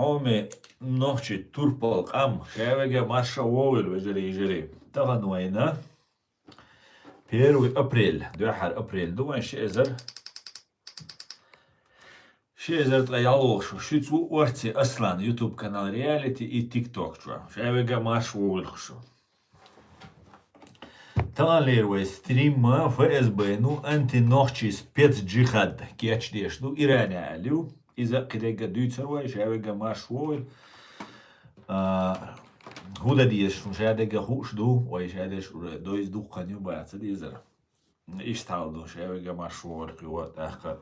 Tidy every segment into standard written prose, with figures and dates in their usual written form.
عومي نوحشي توربال قام شاوغا مارشا وويل وجري طبعا وينا بيروي ابريل دوحر ابريل دوان شيزر تغيالوغ شو ورتي اصلا يوتيوب канал رياليتي и تيك توك شاوغا مارش وويل خشو طبعا ليروي ستريم فاس بينو انت نوحشي سبيتس جيهاد كياتش ديشدو ايراني عليو إذا قديقة دويتر واي شاوغا مارش وويل هودا ديش شادقة خوش دو واي شادش دويز دو قنيو باعت ديزر إيش تعالدو شاوغا مارش وويل قوات أخر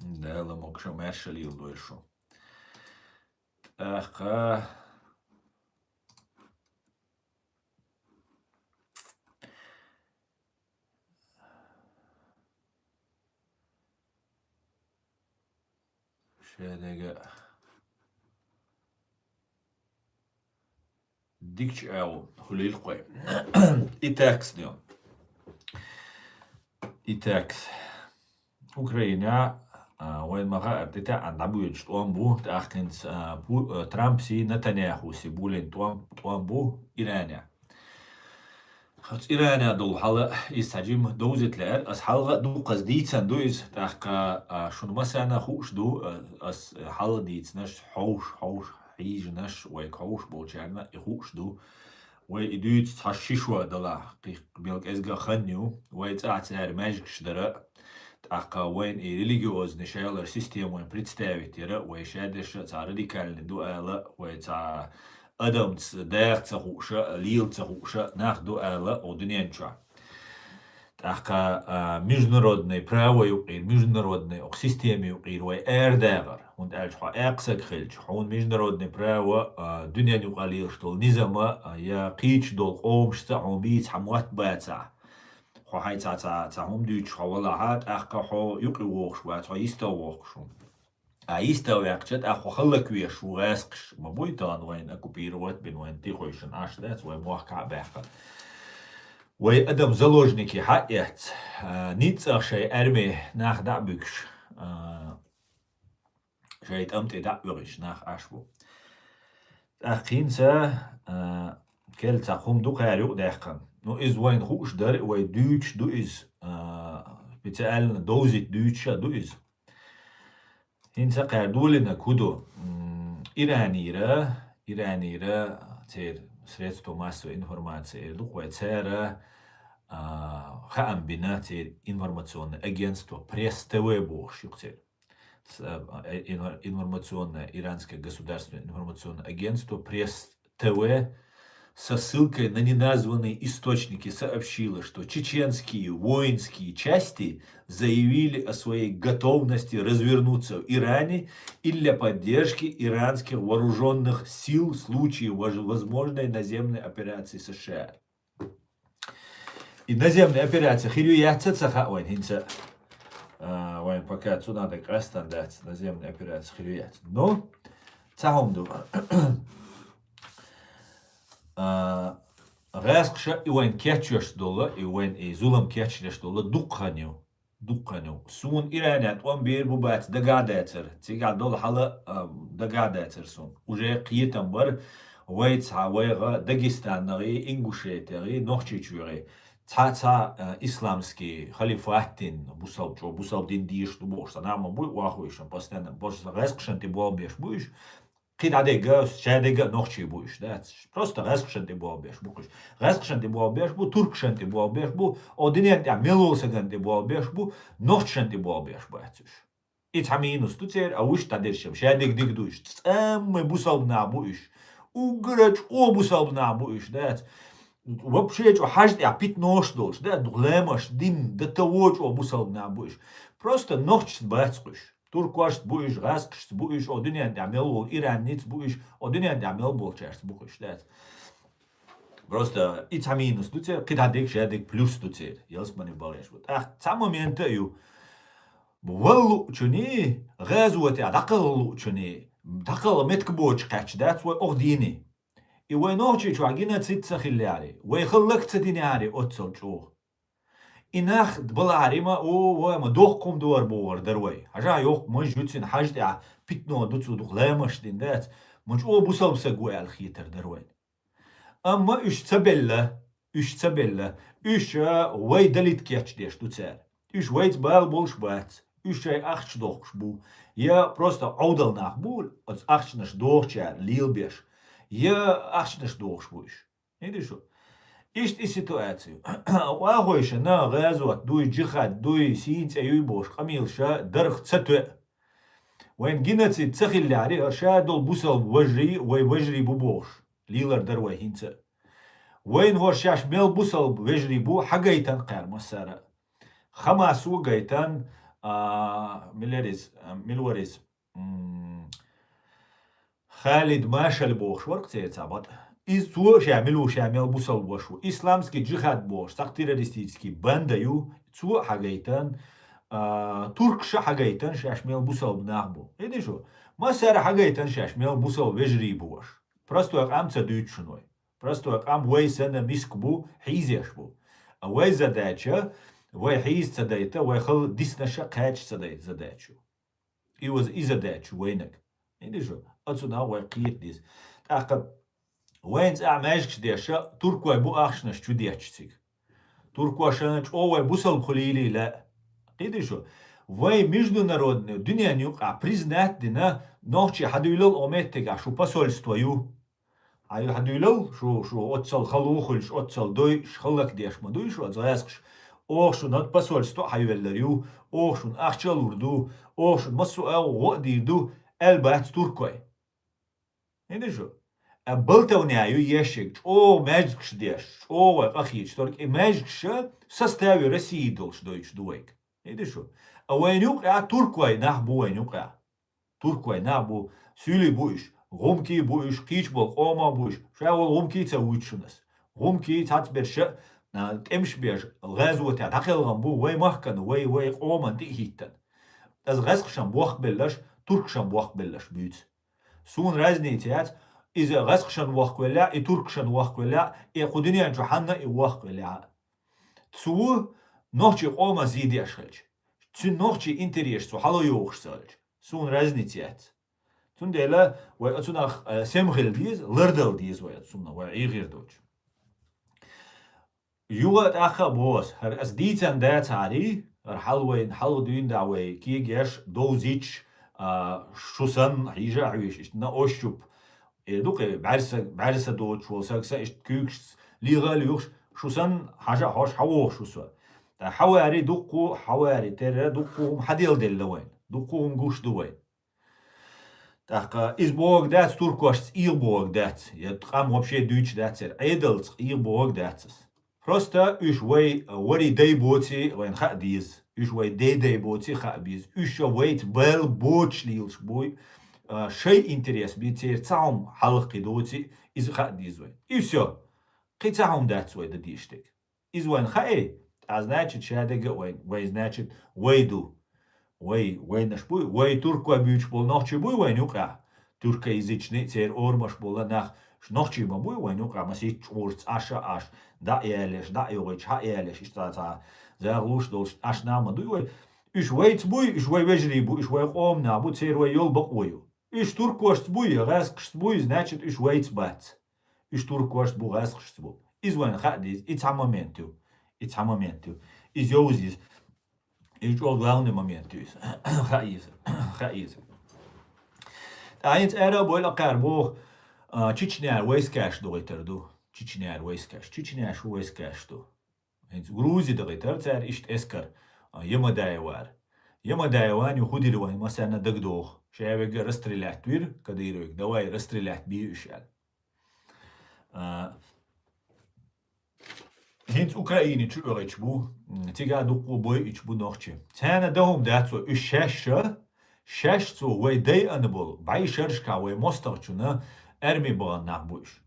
دالا موكشو مارشاليو دويشو أخر شادقة ديكش أو خليل قوي إتاكس ديون إتاكس أوكرانيا وين ما غير تاع عند عبويج طوامبو تاخنس ترامب سي نتنياهو سي بولين طوامبو إيرانيا خاطر إيرانيا دول حالا يستعجم دوزت لأر أس حالا دو قصديتسن دوز تاخكا شنو مثلا خوش دو أس حالا ديتسنش حوش حيج نش ويك حوش بولشارنا يخوش دو ويدوت تحشيشوا دلا بيلك إزغا خنيو ويتاعتسار ماجكش درا تاخكا وين ريليجيوز نشايلر سيستيم وين представителя ويشادش تا راديكال دو ألا ويتا أدم داغ خوشا ليل خوشا ناخ دو ألا ودنيانشا تاخكا международный право يقير международный سيستيم يقير وي ارداغر وند ألش خا اقسك خلج حون международный право دنيا يقالير شتول نظام يا قيش دول قومش تا بيت حموات باتا خو هاي تا هم دوش خوالا هات اخكا خو يقي ووخش وات خو يستا ووخشو يستا ويقشت اخو خلق ويش وغاسقش ما بويتان وين اكو بيروات بين وين تيخوشن عشدات وين موحكا باحكا وي ادم زلوجنيكي حقيت نيتسا شي ارمي ناخ دعبكش شي تأمتي دعبكش ناخ عشبو اخينسا كلتا خم دو قاريو داخن نو إز وين خوش در وي دوش دو إز بتاعلنا دوزيت دوشا دو إز هنسا قاردولنا كودو إيرانيرا تير سريتو ماسو إنفورماتسي دو قوي تيرا خام بنا تير إنفورماتيون агентство пресс ТВ бошь юктер информационное иранское государственное информационное агентство пресс ТВ со ссылкой на неназванные источники сообщило, что чеченские воинские части заявили о своей готовности развернуться в Иране и для поддержки иранских вооруженных сил в случае возможной наземной операции США. И наземная операция хирюятся цаха вайн хинца вайн пока отсюда так растандать наземная операция хирюятся. Но цахомду غاسقشا إوين كاتشوش دولا إوين زولم كاتشوش دولا دقانيو سون إيرانيات وان بير بوبات دقاداتر تيقال دولا حالا دقاداتر سون وجاي قيتن بر ويتسعى ويغا داغستان نغي إنغوشيتي نوخشيچوغي تا إسلامسكي خليفاتين بوصل ديش دبوش نعم بوي واخويشن постоянно بوش غاسقشن تبوال بيش بويش قيد عديقة شادقة نوخشي بوش ده просто غاسقشن تبوال بيش بوش غاسقشن تبوال بيش بو تركشن تبوال بيش بو او دنيا تاع ميلوسغن تبوال بيش بو نوخشن تبوال بيش باتش إتحمينوس تتير أوش تدرشم شادق ديك دوش بوصل نابوش وقرج بوصل نابوش ده вообще حاجة عبيت نوش دوش ده دغلامش دين ده توج بوصل نابوش просто نوخش باتش تركوش بوش غاسقش بوش او دنيا تعمل إيران نيت بوش او دنيا تعمل بولشارس بوش ده просто إتحمينوس تتير قيد عديك شادق بلوس تتير يلسمني باليش بود تا момента يو والله چوني غازوتي دقل چوني دقل متكبوش قاچ دات و اغديني اي وين اوچي چو اگينا تسيت سخيلاري وي خلق تديناري اوتسل چو اناخ بلاري ما او ما دوخكم دور بور دروي حاجه يوق مش جوتسين حاجه pitno dutsuduk lemash din dat much o busal seguel khiter derwen amma üç tabella üç way dalit ketch dеш dutser üç wait bal bolş bat üç şey acht dokş bu ya просто audal nach bu als achtnes dochcher lilbesh ya achtnes dokş bu iş ne şu İşte situasyon. Vahoyşa na gazot duy cihad duy sinç eyüy boş kamilşa darх tsatü. When ginatsi tsakhillari shadol busal wajri way wajri bu boş. Lilar darwa hinsa. When horshash mel busal wajri bu hagaytan qar masara. Khamasu gaytan milwaris Khalid Mashal boş work tabat. Из цу шамил бусал бошу. Исламский джихад бош, так террористический бандаю, цу хагайтан, туркша хагайтан шашмил бусал бнахбу. Иди шо? Масара хагайтан шашмил бусал вежри бош. Просто як ам цадючной. Просто як ам вейсана мискбу хизешбу. А вей задача, вей хиз цадайта, вей хал диснаша кач цадайт задачу. И was и задачу вейнак. Иди шо? Отсюда вей киет дис. Так Венц амешкш деша туркуай бу ахшнаш чудечцик. Туркуашанач овай бусал хулили ла. Киди шо? Вай международную дуняню признать дина нохчи хадуйлал ометтега шу посольствою. Аю хадуйлал шу отцал халухульш отцал дой шхалак дешма дуй шу азаяскш. Охшун от посольство хайвелларю, охшун ахчал урду, охшун масуал годирду элбат туркуай. Киди шо? Былтауняю ешек, мэжкш деш, ахич, только и мэжкш составе России долж дойч дуэк. Иди шо? А вайнюк туркуай нах буайнюк Туркуай нах бу сюли буиш, гумки буиш, кичбол, ома буиш, шавол гумки ца уичунас. Гумки цацберша на темшбеш, газуатя, тахелган бу, вай махкан, вай оман ти хиттан. Az гасхшам буах беллаш, туркшам буах беллаш бюц. Сун разницяц, إذا غسخشن وخولا إتركشن وخولا إقدني أن جحنا إوخولا تسو نوچي قوما زيدي أشخلج تسو نوچي إنتريش تسو حلو يوخشسالج سون رزنيتيات تون ديلا ويأتونا سمغل ديز لردل ديز ويأتونا ويغير دوج يوغت أخا بوس هر أس ديتان دات عاري هر حلو دوين دعوي كي جيش دوزيش شوسن حيجا عويش إشتنا أوشوب دوقي بعرسة دوت شو ساكسا إشت كيكش ليغا ليوخش شو سن حاجة حوش حووخ شو سوا حواري دوقو حواري ترى دوقوهم حديل دل دوين دوقوهم قوش دوين تاقا إز بوغ دات توركوش إير بوغ دات يتقام وابشي دويتش دات سير عيدلت إير بوغ داتس Просто إيش وي وري داي بوتي وين خا ديز إيش وي داي بوتي خا بيز إيش ويت بل بوتش ليلش بوي شيء интерес битер цаум халқи доти из хадизвой. И все. Қицаум датсвой да диштек. Извоин хае, а значит шадега вей значит вейду. Вей наш буй, вей турку абюч бол нохчи буй вей нюка. Турка язычный цер ормаш бола нах нохчи ба буй вей нюка, маси чурц аша аш. Да елеш, да йогич, ха елеш, иштаца. Заглуш долш аш нама дуй вей. Иш вейц буй, иш вей вежри буй, иш вей ом на буй цер вей йол баквою. Иш туркошт буй, раскшт буй, значит иш вейц бац. Иш туркошт бу раскшт бу. Извоин хадиз, it's a momentu. It's a momentu. Из йозис. Иш ол главный момент. Хаиз. Таинц эра бойла карбо Чечня войскаш дойтарду. Чечня войскаш. Чечня шу войскашду. Грузия дойтар цар ишт эскар. Ямадаевар. Ямадаеван юхудилван масана дагдох. شايفك رستريلات بير كديروك دواي رستريلات بيوشال هنت أوكراني تشو بو تيجا دوقو بوي إتشبو نوخشي تانا دهم داتو شاش تو وي داي أنبول باي شرشكا وي مستغشونا أرمي بغان نعبوش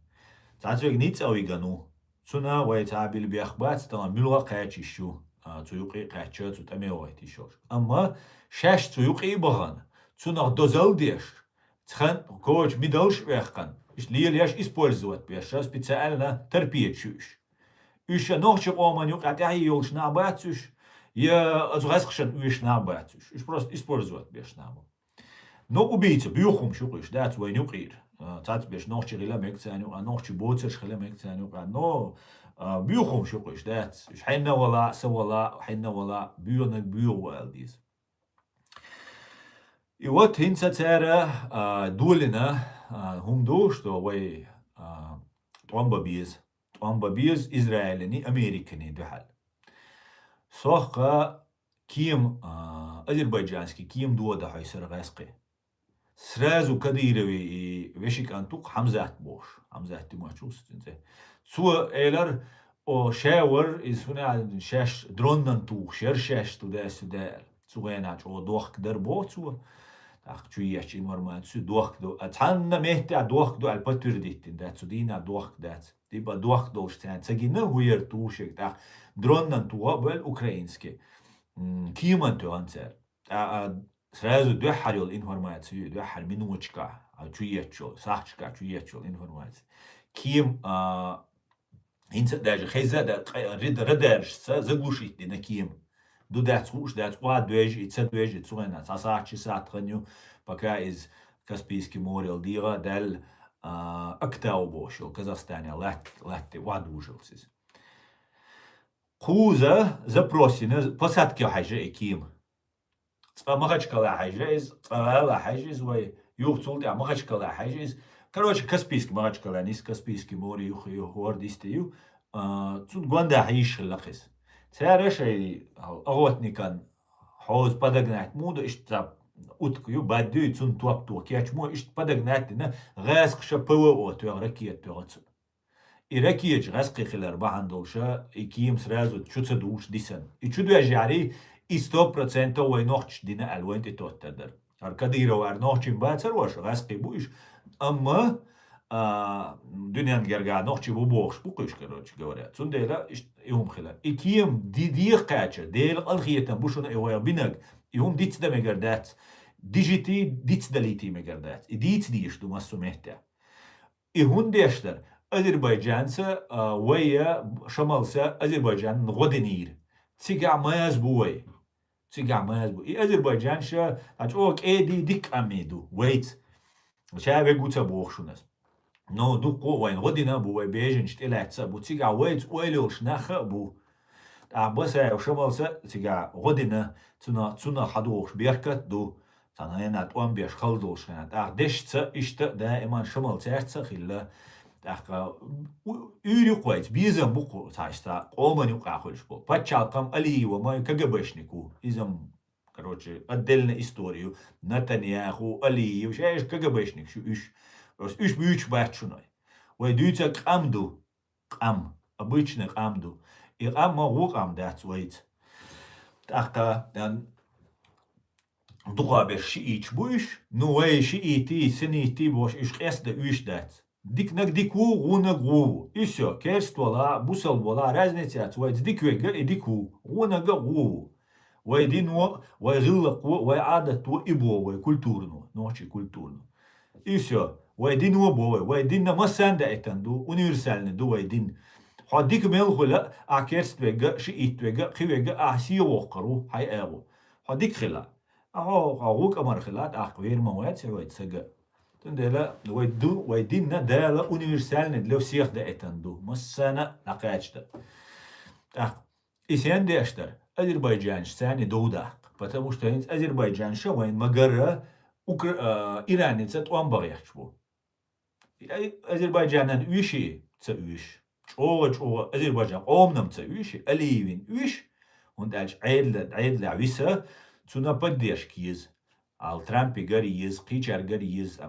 تاتوك نيت أوي غانو تسونا وي تابيل بيخبات تانا ملغا قاچي شو تيوقي قاچا تتامي وي تيشوش أما شاش تيوقي بغان Цунах дозалдеш, цхан коуч мидалш вехкан. Иш лиелеш использовать беша специально терпетчуш. Иша нохче оманюк атяй йолш на бацуш. Я азгасхшан уиш на бацуш. Иш просто использовать беш наму. No ubijce, bjuchum šuqiš, dāc vai nuqīr. Tāds biež nošķi rila mekcāņu, nošķi bocerš rila mekcāņu, no bjuchum šuqiš, dāc. Xenna wala, sawala, xenna wala, bjunak bju waldīs. И вот hinca цера дулина humdu, что vai طوامبابيز إسرائيلني أمريكاني دحال. صحقا كيم أذربيجانسكي كيم دودا حيسر غاسقي. سرازو كديروي وشيك أنتوق حمزات بوش حمزات تماشوس تنزه سو إيلر أو شاور إز هنا شاش درونن توق شاش تدا سوغيناج أو دوخ دربو سو تاخ تشويش إنورماتسو دوخ دو أتحنا مهتع دوخ دو البتر ديتين دات سودينا دوخ دات تبا دوخ دوش تان تسجينا هوير توشك تاخ درونن توق بالأوكرانسكي كيمان تو أنسر сразу дөхарил информацию, дөхар минуточка, чуечел, сахчка, чуечел информацию. Ким инца даже хейза да радершса заглушить на ким. Дудать уж дать уа движ и ца движ и цуэна, сасачи сатраню, пока из Каспийский море дира дал Актаубошил, Казахстане, латти вадужился. Хуза запросина посадки хажа и ким. مغشكلا حاجز لا حاجز ويوصل يا مغشكلا حاجز короче كاسبيسك مغشكلا نيس كاسبيسكي موري يخيو هورديستيو تود غوندا حيش لخس تعرف شيء اغوتني كان حوز بدغنات مودو اشتاب утку бадю цун туапту кячмо ишт падагнатина غاسق شپو اوتو ركيت توغت и ракиеж غاسقي خلر бахандолша и ким сразу чуца душ дисан и чудо жари и 100% وای نوچ دینه الوان توتدر هر کدی رو ار نوچ باچر واش غاسقي بوش اما دنيان герга نوچ بو بوخش بوقش короче говоря цундела يوم خلا ikiyim دي قاچه ديل الخيتن بوشون ايوا بينك يوم ديت ده مگردات ديجيتي ديت دليتي مگردات ديت ديش دو مسو مهته и хундештер Азербайджанца ويا شمالسا Азербайджан غودنير تيجا ماز بوي تيجا ماز بو и Азербайджан شا ачок эди дик амеду wait شا بيقوتا بوخشونس نو دوقو وين غودينا بو بيجن شتلاتسا بو تيجا ويت ويلوش نخ بو بس شمالسا تيجا غودينا تنا حدوخش بيركت دو تناينا توان بيش خلدوش دشتسا اشتا دائما شمال تيرتسا خلا үйрі қойт, бізім бұқы ташта, қолман юқа қойш бұл. Патчалқам Алиева, мой КГБшнику, изім, короче, отдельно историю, Натаньяху, Алиев, шаеш КГБшник, шу үш бүйч бәтшуной. Ой, дүйца қамду, қам, обычный қамду, и қам мағу қам дәц ойт. Таққа, дұға бер шиич бұйш, ну ой шиити, синити бош, үш қесді үш дәц. Дик дику, гуна гу. И все, керствола, бусал бола, разница отсюда. Диквега и дику, гуна гу. Вайдино, вайгилаку, вайадату и бовой, культурну, ночи культурну. И все, вайдино бовой, вайдинна масанда этанду, универсальный ду вайдин. Хадик мелхула, а керствега, шиитвега, хивега, а сиевокару, хай эго. Хадик хила. Агук амархилат, ахвер мауэт, севайт сага. تندلا ويدينا دالا универсальный для всех да этанду массана накачта إسيان داشتر أذربيجانش ثاني دوداق потому что أذربيجانش وين مجرى إيران تتوان بغيش بو أذربيجانان ويشي تسويش چوغ أذربيجان قومنم تسويش أليوين ويش und als عيد لعويسة تنا بديش كيز al Trumpi gariz, qichar gariz,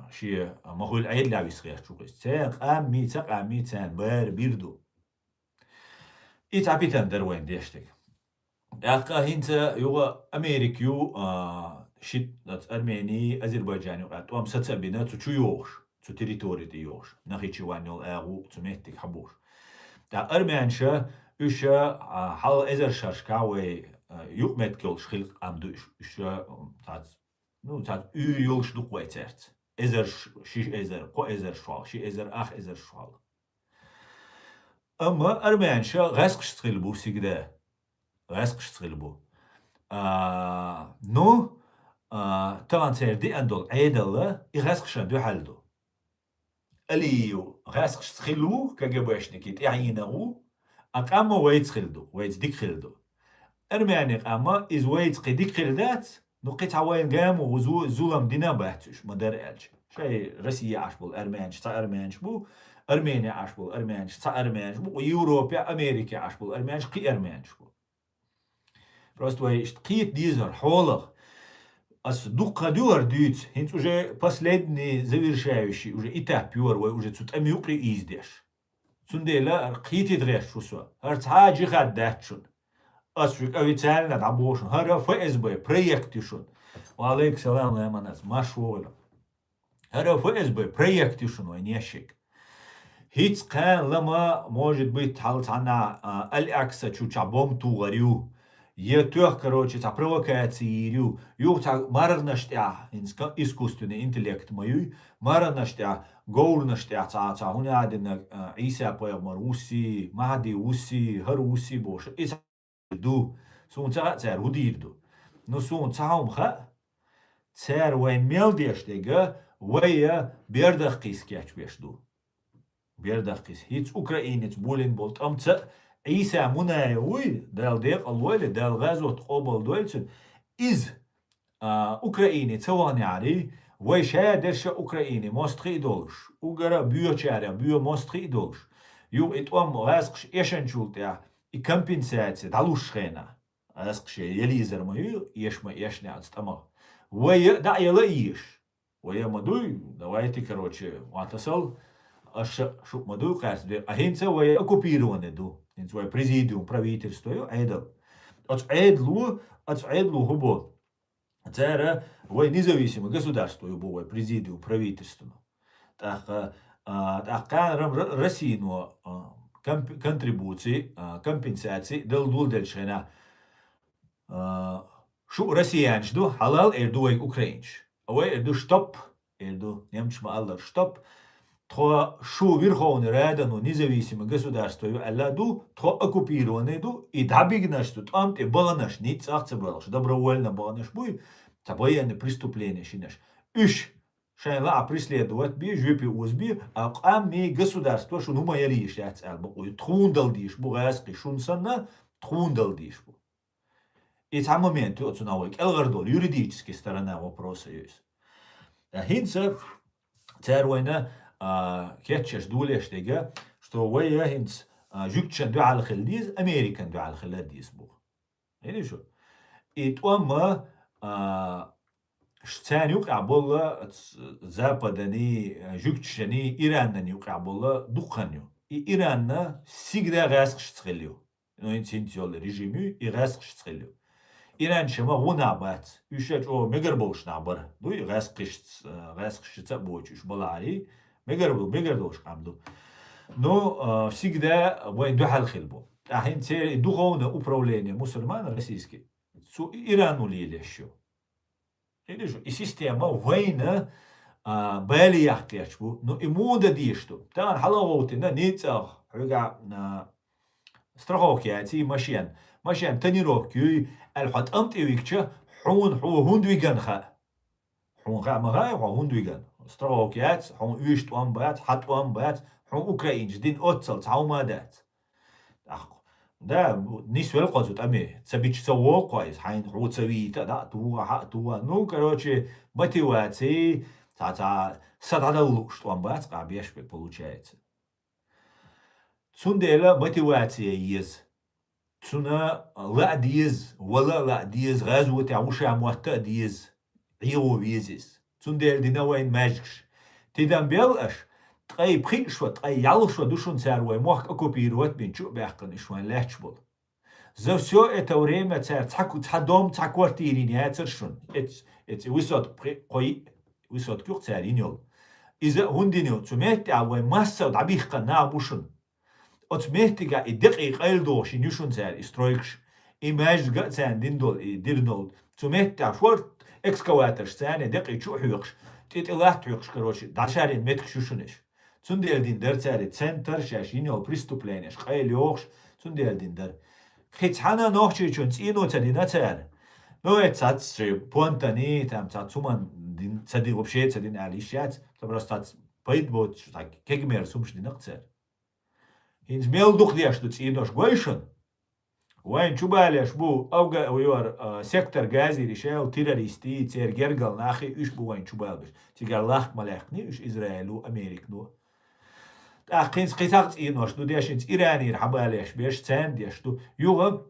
شي مغول عيد لا يسخير شوقي ساق امي تان بار بيردو يتعبيتان دروين ديشتك اقا هنتا يوغا امريكيو شيت ارميني ازربيجاني وقاتوام ستسابينا تو يوغش تو تريتوري دي يوغش نخيتشي وانيول اغو تميتك حبوش تا ارميانشا يوشا حال ازر شاشكاوي يومت كل شخلق ام دوش تات يولش دوقويتert ازر شيش ازر قو ازر شوال شي ازر اخ ازر شوال اما ارمانشا غاسقش تغلبو سيقدا غاسقش تغلبو نو طبعا سيردي أندول عيدل يغسقشن دو حلدو أليو غاسقش تخلو كجباشنكيت يعينه أقام ويت خلدو ويت ديك خلدو أرماني أما إز ويت قديك خلدات نقيت عوين قام وزو زولم دينا بحتش مدار ألش شيء روسيا عشبول أرمانش تا أرمانش بو أرمينيا عشبول أرمانش تا أرمانش بو ويوروبيا أمريكا عشبول أرمانش قي أرمانش بو Просто قيت ديزر حولغ As дука дюар дюц, хинц уже последний завершающий, уже этап юар, уже цут амюкри издеш. Цундела قيتي دغيش شوسوا. هرت حاجي خد داتشون. أسفك أوي تعالنا تعبوشون. هرا فائز بي بريكتشون. وعليك سلام يا مناس ما شولا. هرا فائز بي بريكتشون وين يشك. هيتس كان لما موجود بيت حالت عنا الأكسا شو تعبوم توغريو. Етёх, короче, та провокацию, та марнаштя, искусственный интеллект мою, марнаштя, гоурнаштя, та хунядин Иса пайгамбар уси, Махди уси, хар уси бош. Ис ду, сун цар худирду. Но сун цаумха, цар вайн мелдештега, вая бердахкис кяч бешду. Бердахкис. Хиц украинец болен болт амца عيسى مناوي دال ديق الويل دال غازوة قبل دويلتن إز أوكراني تواني علي ويشا درش أوكراني مستخي دولش وقرا بيو شارع بيو مستخي دولش يو إتوام غازقش إيشان شولتيا إكمبنساتي دالوش خينا غازقش يليزر مايو إيش ما إيش نعت تمام ويا دا يلا إيش ويا مدوي دوايتي كروتشي واتصل أش شو مدوي قاس دي أهينسا ويا أكوبيروني دو свой президиум, правительство, айдал. Айдлу хубо. Это независимое государство, его президиум, правительство. Так Россию контрибуции, компенсации, дал дальше шо россиян жду, халал эрдуай украинч. Ой, эрду штоп, эрду немчма аллар штоп. Тхо шу верховный радану независимое государство алладу, тхо оккупированный и дабигнаш тут амте баланаш ниц акцебалаш, добровольно баланаш буй, та военное преступление шинаш. Иш шайла преследовать би, жюпи узби, а ами государство шуну маяриш яц албу, тхундал диш бугаски шунсанна, тхундал диш бу. И там момент вот наук элгардол юридическая сторона вопроса есть. Хинца царвойна كيتشش دولش ديجا شتو ويا هنس جوكشن دو على خلديز أمريكان دو على خلديز بو يعني شو إتوما شتان يوقع بالله زابدني جوكشني إيران يوقع بالله دقنيو إيران سيجدا غاسقش تخليو نوين سنتيول ريجيمي يغاسقش تخليو إيران شما غونا بات يشج أو مجربوش نعبر دو غاسقش تبوش بالعري ميجردوش قامدو но всегда войн духал хилбу ахин те духовное управление мусульман российский су Ирану ли еще или же и система война бали яхтячбу но и мода дишту тан халавотина ница хуга страховки ати машин тренировки الحط امتي ويكچ حون هوندويغان خا حون خا ما هوندويغان استراوكيات حون يشت وان بات حط وان بات حون اوكراينج دين اوتسل تعومادات ده نسوي القصد امي تسبيش سوو كويس حين حو تسويتا ده تو نو короче мотивации та сададалу что он бат قابيش получается цундела мотивация есть цуна لا ديز ولا لا ديز غزوة عوش عموتا ديز عيو ويزيز цундел дина وين ماجكش تيدان بيلش تقاي بخيشوا تقاي يالشوا دوشون ساروي موخ оккупировать بين شو بيحقن شوان لحشبول за все это время царь дом квартиры не отцершун эти высот кюр царь инёл из-за хундинё цумет авой масса дабихка на бушун от мехтига и дقيق элдош нюшун царь и стройкш и мажга царь диндол и дирнол цумет шорт экскаватор царь дقيق شو حيقش تيتلات حيقش короче дашарин метк шушунеш цундел диндер царь центр шаш инёл преступление шхайлёш цундел диндер خيت حنا نوخشي چون تينو تدينا تار Ну, это понтани, там, цуман, цади вообще, цадин алишец, это просто поидбот, так, кегмер, сумш динакцер. Инз мелдух деш, тут идош гойшен, وين شوباليش بو اوغا ويور سيكتور غازي ريشاو تيراريستي تير جرجل ناخي ايش بو وين شوبالش تيجر لاخ ملاخني ايش اسرائيل وامريك نو قينس قيتاقت اينوش دو ديشنت ايراني حباليش بيش تان ديش دو يوغا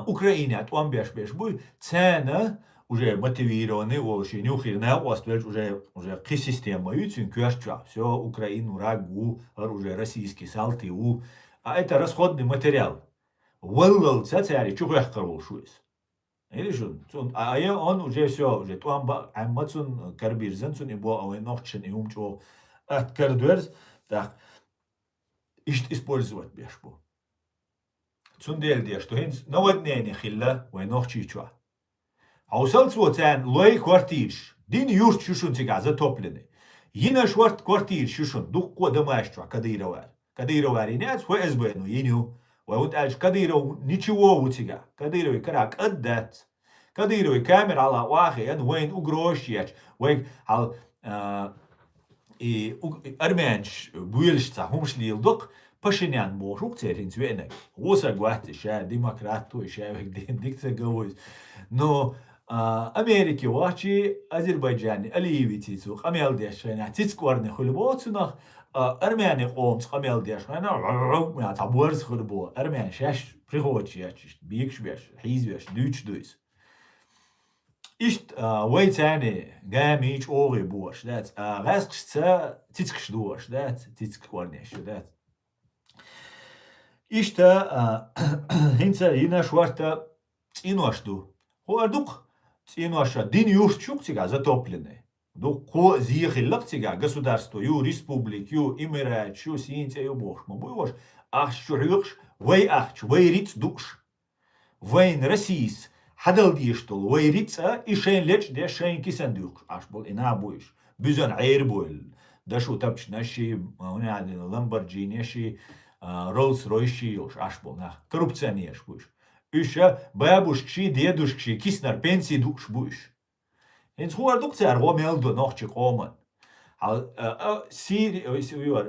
Украине он беш бу цена уже мотивированный вообще нюхирная оствельж уже к система ютин кюашча все Украину рагу уже российский салтиу а это расходный материал والله цацари чухяхкарул шуис или же а я он уже все уже туам аммацун карбирзен цун ибо а нохчен и умчо от кардверс так ишт использовать бешбу цундел де что хинс наводнение хилла вой нохчичва Haushalts wotan loy kwartier. Din yurt şuşun tigaza toplanı. Yine şvart kwartier şuşun duk koda maştra kadira var. Kadira var inaz ho ezbenu yinu. Ve ut alş kadira niçiwo utiga. Kadira karak addat. Kadira kamer ala واخي ان وين ugroshiyach. Ve hal Armenç buyelşta humşli yıldık. Pashinyan boşuk terin zvenek. Osa gwahti şa demokratu şa dikta gavoz. No Америки واشي أذربيجاني أليوي تيسو قميل ديش هنا تيسكورني خلبو تنخ أرماني قومس قميل ديش هنا يعني تعبورز خلبو أرماني شاش بريغوتش ياتش بيكش بيش حيز بيش دوتش دويس إشت ويتاني قاميش أوغي بوش دات غاسقش تا تيسكش دوش دات تيسكورنيش دات إشت هنسا هنا شوارتا إنواشدو هو أردوك Цинуаша дин юрчукцига затоплены. До ко зихиллакцига государство, ю республик, ю имерач, ю синце, ю бош. Мабуйош ахчурюкш, вей ахч, вей риц душ. Вейн Российс, хадал диштол, вей рица, и шейн леч, де шейн кисандюкш. Аш бол ина буиш. Бюзан айрбойл. Дашу тапч наши, унядин, Ламборджини, ши, Роллс-Ройс, yoш, аш бол, на, коррупция не еш буиш. Üşe babuşkşi, deduşkşi, kisner pensi duş bu iş. Hens huar dukçer o meldo nohçi qoman.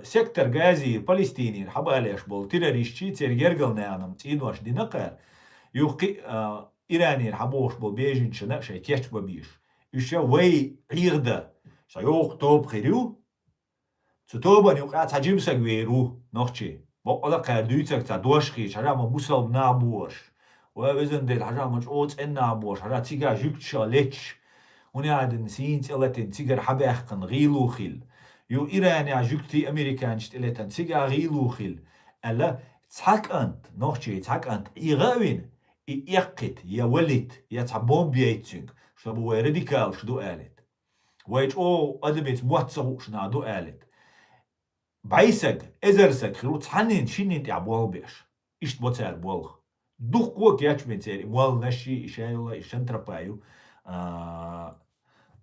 Sektör Gazi, Palestinir, habaleş bol, teröristçi, tergergel neanam, çinuaş dinakar. Yuqi İranir haboş bol, bejinçi nakşay, keç babiş. Üşe vey irda. Sayok top khiriu. Tutoban yuq at hacimsak veru nohçi. Boqola qarduytsak ta doşqi, şarama musal naboş. ووزن دل حاجة مش أوت إنها بوش حاجة تيجا جوكشا ليتش ونعدن سين تلتن تيجر حباحقن غيلو خيل يو إيراني عجوكتي أمريكان شتلتن تيجا غيلو خيل ألا تحك أنت نوخشي تحك أنت إيغاوين إيقت يا ولد يا تعبون بيتشنك شبو راديكال شدو قالت ويج أو أدمت مواتسو شنا دو قالت بعيسك إزرسك خلو تحنين شينين تعبوه بيش إشت بوتسال بولغ Духко кячмецери, муал наши ишайла ишантрапаю.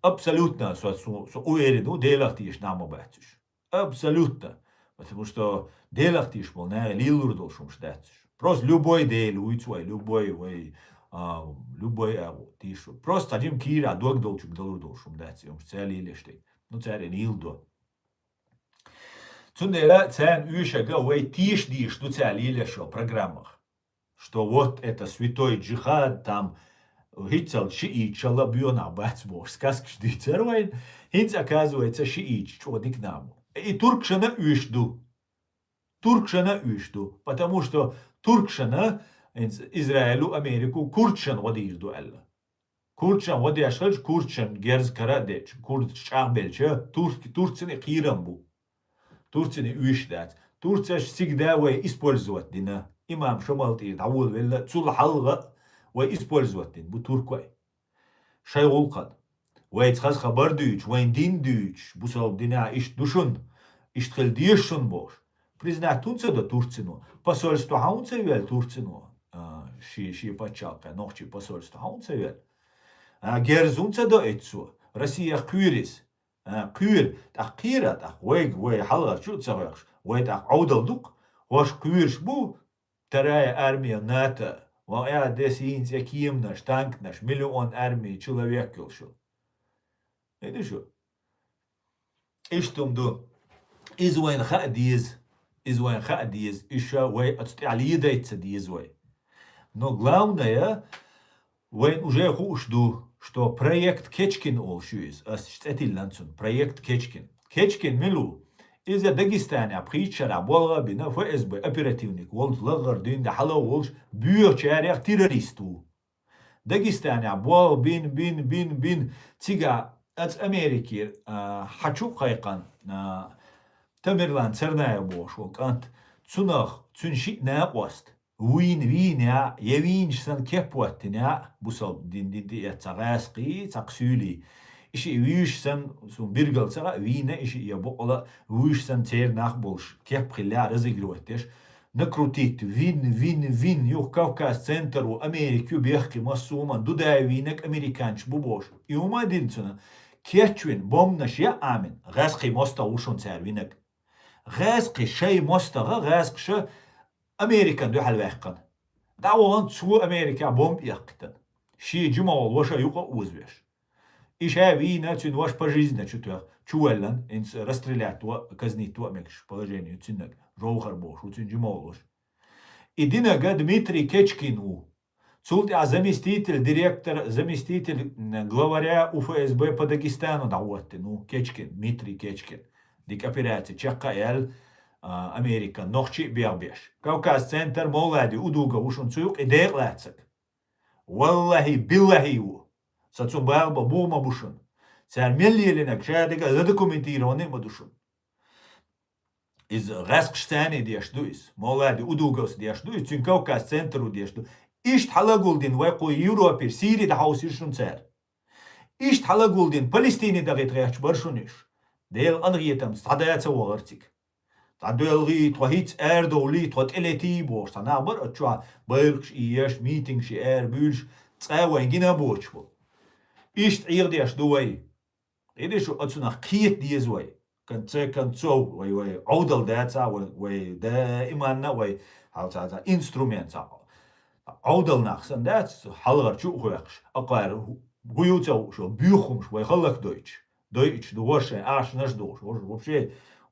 Абсолютно уверен, ну, делахтиш нам обатиш. Абсолютно. Потому что делахтиш был, не, лилур должен ждать. Просто любой дел, уйцуай, любой тишу. Просто один кира, дог должен ждать. Он цели или что. Ну, царь нилдо. Цундера цен ющага, уай тиш диш, ну, цели или что, программах. Что вот это святой джихад, там, хитцал шиит, шалабьона, бацбор, сказки штицервайн, хинц оказывается шиит, что не к нам. И туркшана ющду. Туркшана ющду, потому что туркшана, Израилю, Америку, курчан водижду элла. Курчан водяшхач, курчан герз карадеч, курд шахбельча, турцины хирамбу. Турцины ющдат. Турция всегда использовать дина. إمام شمالتي تعول ولا تسول حلقة وإسبولزوتين بتوركوي شيء غلقد ويتخذ خبر دوش وين دين دوش بوصل دينا إيش دوشن إيش تخل ديشن باش признать тунца до Турцину посольство хаунца вел Турцину ши пачалка ночи посольство хаунца вел герзунца до этсу Россия кюрис кюр тахкира тах вей حلقة شو تسويش وي تах عودل دوك واش كюрш بو Вторая армия НАТО, здесь яким наш, танк наш, миллион армии, человек шел. Это что? И что мду? Извоин хадиз, еще вой отсталидается дизвой. Но главное, войн уже хушду, что проект Кечкин олшуиз, проект Кечкин. Кечкин милу. إذا داغستان أبخيتشر أبوغا بنا FSB أوبراتيفنيك ولد لغر دين ده حلا ولش بيو شارع تيروريستو داغستان أبوغا بين تيجا أتس أمريكير حشو قايقان تمرلان سرنايا بوش وكانت تسنخ تسنشي ناقوست وين يا يوينش سن كيبواتنا بوصل دين يتغاسقي تقسولي إشي ويش سن سون بيرجل سرا وينا إشي يبقى ويش سن تير نخبولش كيف خلاه رزقلوتش نكروتيت وين يو كوكاس سنتر وأمريكا بيحكي مصوما دودا وينك أمريكانش بوبوش يوما دينسونا كيتشوين بومنش يا آمن غاسقي موستا وشون سير وينك غاسقي شي موستا غاسق شا أمريكان دو حلوحقن دعوان سو أمريكا بوم يقتن شي جمال وشا يوقع وزبش إيش هاوي ناتون واش пожизненно чутуя чуэллан инс расстрелять то казнить то мекш положение циннак жоухар бош уцин жимолош идинага Дмитрий Кечкину цулт заместитель главаря УФСБ по Дагестану дауатты Кечкин Дмитрий Кечкин дик операция чакка эл Америка нохчи биарбеш Кавказ центр молоди удуга ушун цуюк идея лацак والله بالله ساتسون باربا بوما بوشن سار ملي لنك شادقة زدكم انتيروني ما دوشن إز غاسق شتاني ديشدويس مولادي ودوغوس ديشدويس تين كوكاس سنترو ديشدو إشت حلقول دين ويقو يوروبير سيري دا حوسيشن سار إشت حلقول دين فلسطيني دا غيت غيش برشونيش ديل أنغيتم ستعدايات سوغرتك تعدو الغيت وهيت اردوليت وتقلتي بوش تنابر اتشوا بيركش إياش ميتينغ شي بولش تساوين جينا بوشبو إيش تعير ديش دوي إذا شو أتصنع قيت دي زوي كان تسو وي عودل داتا وي دائما وي هاوتا إنسترومنت عودل ناخسن دات حلغر شو خويقش أقار هيوتا شو بيوخمش وي خلق دويتش دوش عاش نش دوش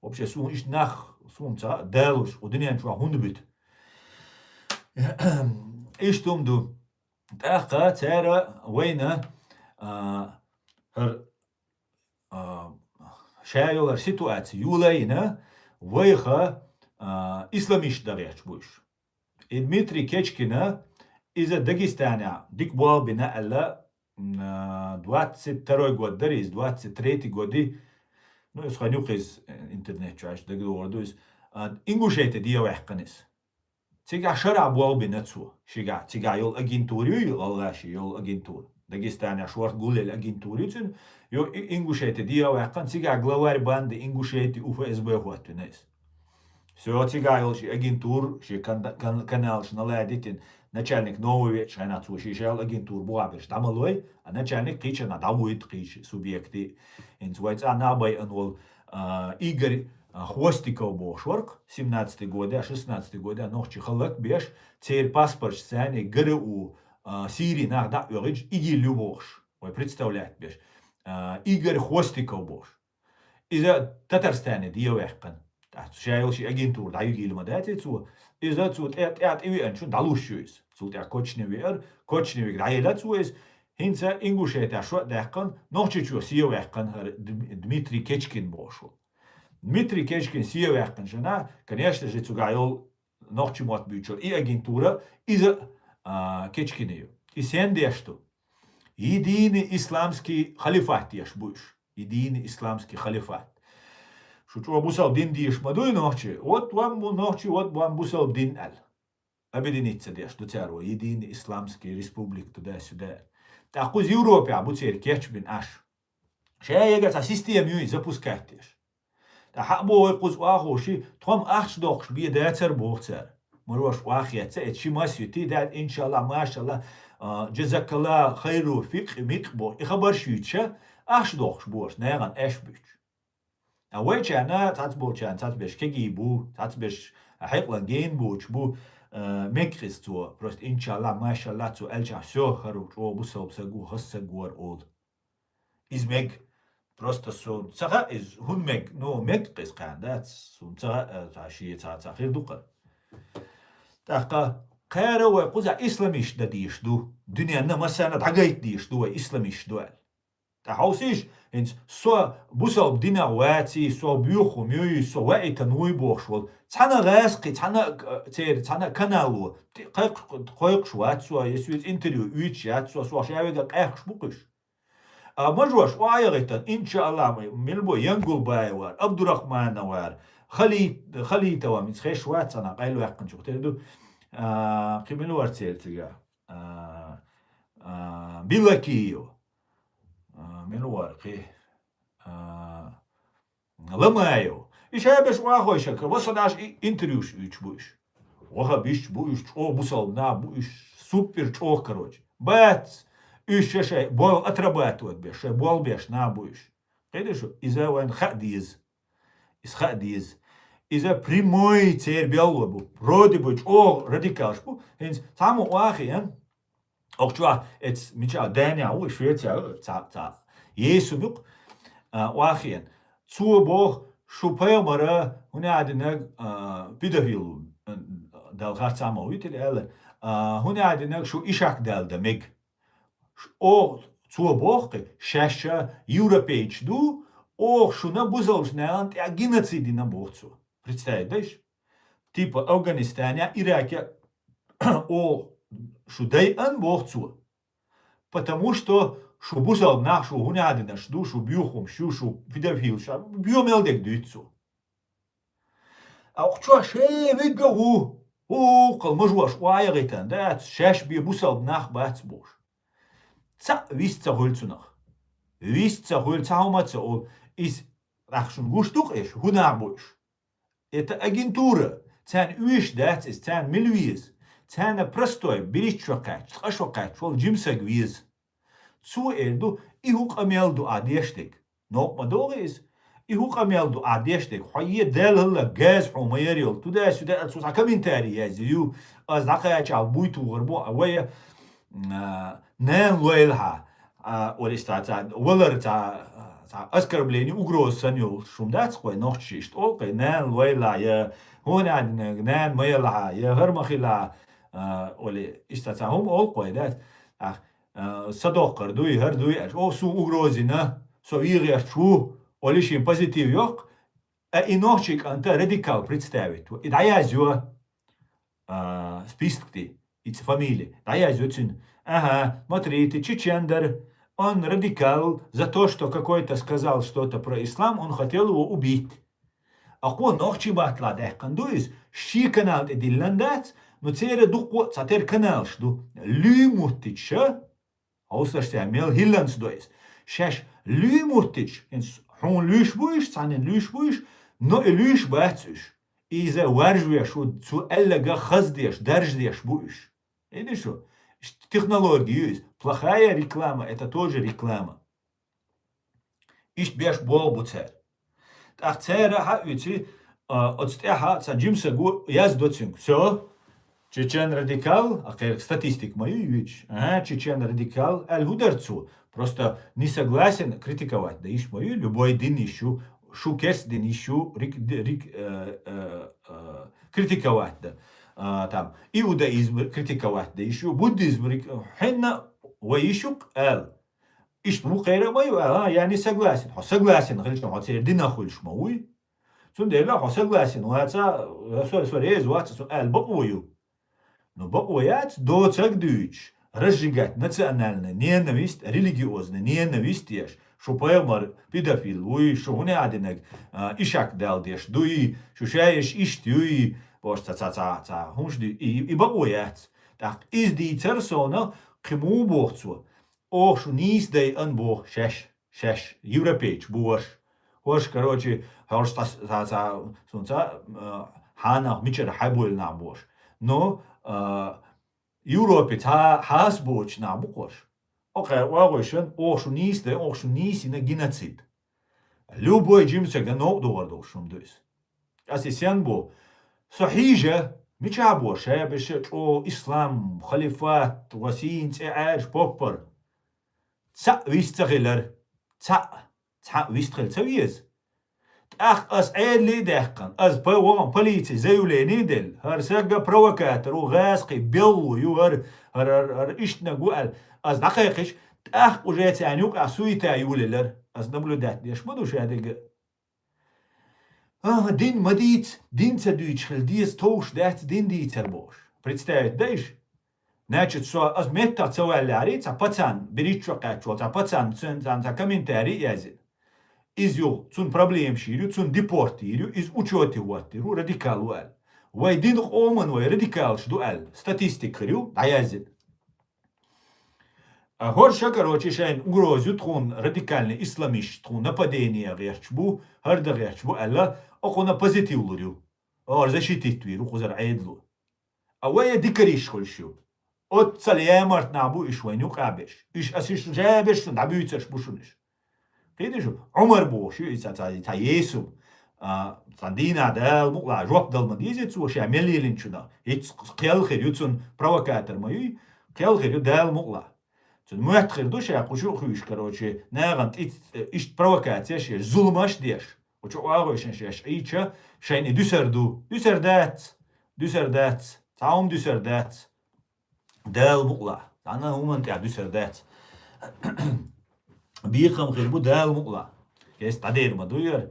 вообще سون إيش ناخ سون تا دالوش ودنيا شو هندبت إيش تمدو تاخا تارا وينا هر شايلر سيتواتي يولينا ويخا إسلاميش داريش بوش دميتري كيتشكينا إذا داغستانيا ديك بوال بنا ألا 22 год дарис 23 годи ну يسخانيوقيز интернет чаш дагдордус ингушете диавахканис تيجا شرع بوال بنا تسو تيجا يول أجنتوري والله يول أجنتور Дагестане шуарт гулел агентурицин, йо ингушети диавахкан тига главарь банды ингушети УФСБ хуаттунес. Все тига йолши агентур, ши канал шналадитин, начальник новый шайнацу шишел агентур буабеш тамалой, а начальник кича надавует кич субъекты. Инцвайц анабай анвол Игорь Хвостиков бошворк, 17 годы, а 16 годы, а нохчи халак беш, цер паспорт сани ГРУ Сирии нахда юридж иди любош. Вы представляете, беш. Игорь Хвостиков бош. Из-за Татарстана диавахкан. Шайлши агентур даю гилмадати цу. Из-за цу эт ивен шун далушюис. Цу тя кочневик дайла цуис. Хинца ингушета шо дахкан нохчи чу сиявахкан Дмитрий Кечкин бошу. Дмитрий Кечкин сиявахкан жена, конечно же, цугайол нохчи мот бючор и агентура из-за Кечкинею. И сен дешту. Единый исламский халифат еш будешь. Единый исламский халифат. Шучу бусал дин диеш мадуй нохчи. Вот вам нохчи, вот вам бусал дин ал. Объединиться дешту цару. Единый исламский республик туда-сюда. Так уз Европе абуцер кечбин аш. Шея ца систему запускать еш. Так хабо куз ахоши, том ахш дохш бие дацер бохцер. مروش واخيات سأت شي ماسيوتي داد إن شاء الله ما شاء الله جزاك الله خير وفيق ميقبو إخبار شويتشا أخش دوخش بوش نيغان إش بيش أوي چانا تاتبو چان تاتبش كيجي بو تاتبش حيقلان جين بوش بو мекрис цо, просто иншаллах, машаллах цо эльча все харуч, о бусал сагу хассагуар ол. Из мег просто сон цага из хун мег, ну мег кис кандат, сон цага цаши ца хир дукар. Така кайра ва куза исламиш дадиш ду, дуния на масана дагайт диш ду исламиш дуал. Hausиш ins so busal dina wati so buchu mui so wai tanui boshwal tana raski tana tana kanalu qayq shwat so yesu interview üç yat so şavega qayq shbuqish majwash wayagtan inshallah milbo yangul bay var abdurrahman var khali tawa mit khay shwat sana qaylu yaqin shuktedu qimilu war tseltiga bilakiyo ملوارقي لمايو إيش هبش واخوي شكل وصلناش انتريوش إيش بوش وها بيش بوش أو بوصل نا بوش سوبر أو كروج بات إيش شيء بول أتربات ود بيش بول بيش نا بوش كده شو إذا وين خديز إس خديز إذا بريموي تير بيلو بو برودي بوش أو راديكالش بو هنز تامو واخي هم auch zwar jetzt mit Daniel auch schwer zu Jesus buk واخيا zu boh super mara هنا عندنا بدهيل دال خاص عمويت الأول هنا عندنا شو إشاك دال دمج أو zu boh شاشة يوروبيج دو أو شو نبوزلش نانت أجنسي на борцу представляешь типа Афганистане Ираке о шудей ан борцу потому что шу бузал нашу гунядина шду шу бюхум шу видавил ша бюмелдек дюцу auch чо ше видгу о қалмажуаш уайгитан да шаш би бусал нах бац бош ца висца холцунах висца холцаумаца о is рахшун гуштух эш хунабош это агентура цан уиш дат is цан милвиз цана простой беричокач тхашокач вол джимсагвиз Zu eldu ihu qameldu adeshtek. No madores ihu qameldu adeshtek. Hoye delhla gaz humayeriol. Tuda suda sus commentary yaziu az daqacha buitu gurbo awaya nan loyalha oristata walarta askar bleni ugros sanyo shumdat qoy noqshisht olqay nan loyala ya hona nan mayalha ya harmakhila ole istata hum olqay dat صداقة دوي هر دوي أو سو أغروزنا سو يغير شو وليشين بوزيتيف يوق إنوشيك أنت راديكال представить إدعيا زوا список إتس фамилия إدعيا زوا تسن смотрите чечендер он радикал за то что какой-то сказал что-то про ислам он хотел его убить أقول نوخشي باتلا دهقن دويز شي канал إدلندات но цере духу цатер канал что люмутича Außerstärmel Hillans dois. Шеш Lümurtich ins Hon Lüschbuisch, seinen Lüschbuisch, no Lüsch batsusch. Изе варжуя шо zu эллага хаздеш, дарждеш буиш. Это что? Технология. Плохая реклама, это тоже реклама. Ишт беш болбу цер. Так цера ха үчи отстяха са джимсагу яздоцинг. Все. Чечен радикал, статистик мою вещь, чечен радикал, аль-Гударцу, просто не согласен критиковать, да ищу мою, любой день ищу, шукес день ищу, критиковать, да, там, иудаизм критиковать, да ищу, буддизм, хенна, ваишук, ищ мухайра мою, я не согласен, согласен, говорит, что день нахуешь мою, сундела, согласен, ваца, сори, ваца, аль-бакую. Но бакуят до цагдуич разжигать национальную ненависть, религиозную ненависть, что поэмар педофил, уи, что он адинек ишак далдеш, дуи, что шаеш иштюи, бош ца, хуншди, и бакуят. Так, из ди церсона кему бохцу, ох, что низ дай ан бох, шеш, европейч, бош. Хош, короче, хош, сонца, хана, мичер хайбуэл на бош. Но Европе хасбоч на букош. Окей, вагошен, ошу нисте, ошу ниси на геноцид. Любой джимсег на ног довардошум дойс. Аси сянбо, сахиже, ميشابو شابش او اسلام خليفات وسين تعارش بوبر تسع ويستغلر تسع ويستغل تسويز اخ اس عيد لي دهقن از بوان بوليتي زيولي نيدل هر ساقا بروكاتر وغاسقي بيلو يور هر اشتنا قوال از دقيقش اخ وجيت يعني وقع سويتا يوللر از نبلو دات ديش مدو شادق دين مديت دين تدويش خل ديس توش دات دين دي تربوش представить دايش Значит, что аз мета цавали арица пацан беричо качо та пацан цен та комментарий язин. Изю цун проблем ширю цун депортирю из учети уаттиру радикал уал. Вайдин оман вай радикал шдуал. Статистик хрю аязин. А горша, короче, шайн угрозю тхун радикальный исламист тхун нападение герчбу, харда герчбу алла, окуна позитивлурю. Ор защититвиру хузар айдлу. А вая дикариш хольшю. От цалиемарт набу ишвайню кабеш. Иш асиш жабеш набуйцаш бушуниш. Видишь, Умар бош, та Иесу, Сандина дал мукла, жоп дал мадизец, вообще амелилинчуна. Ит келхер юцун провокатор мой, келхер дал мукла. Цун муатхер душ я кушу хуиш, короче, нагант ит провокация шеш, зулмаш деш. Очо агошен шеш, ича шайни дүсерду, дүсердат, таум дүсердат. دال مقلع أنا هم أنت عدو سردات بيخم خربو دال مقلع كيس تعدير ما دوير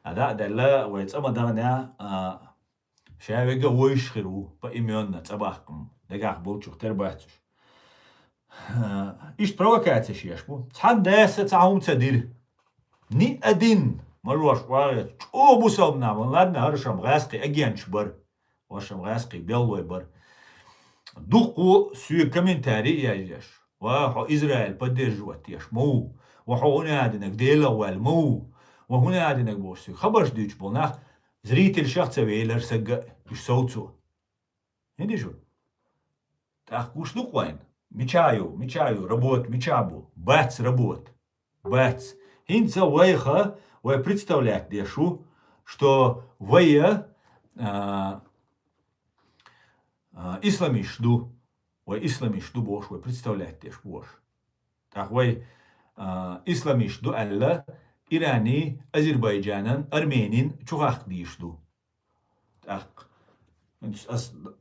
أدا دلا ويتسمى دانا شاويقا ويش خرو بإميوننا تباحكم دقاق بولتشو ترباتش إيش بروكاتش يشبو تحد داسة تعهم تدير ني أدين مروش واغيت شو بوصابنا ونلادنا هرشم غاسقي أجيانش بر وشم غاسقي بيلوي بر دقوا سوى كومنتاري ياجش وحو إسرائيل поддерживать يش مو وحو هنا عندك ديلوال مو وهنا عندك بوسي خبرش ديش بولناخ زريتل شخص ويلر سجى إيش صوته هندي شو تأخوش دقوين ميشايو ربوت ميشابو باتس ربوت باتس هنسا ويخا представляет дешу что вая исламишду, ой исламишду бош, ой представляет теш бош. Так ой исламишду алла İrani, Azerbaycan'ın, Armen'in çok akdiyişdu. Так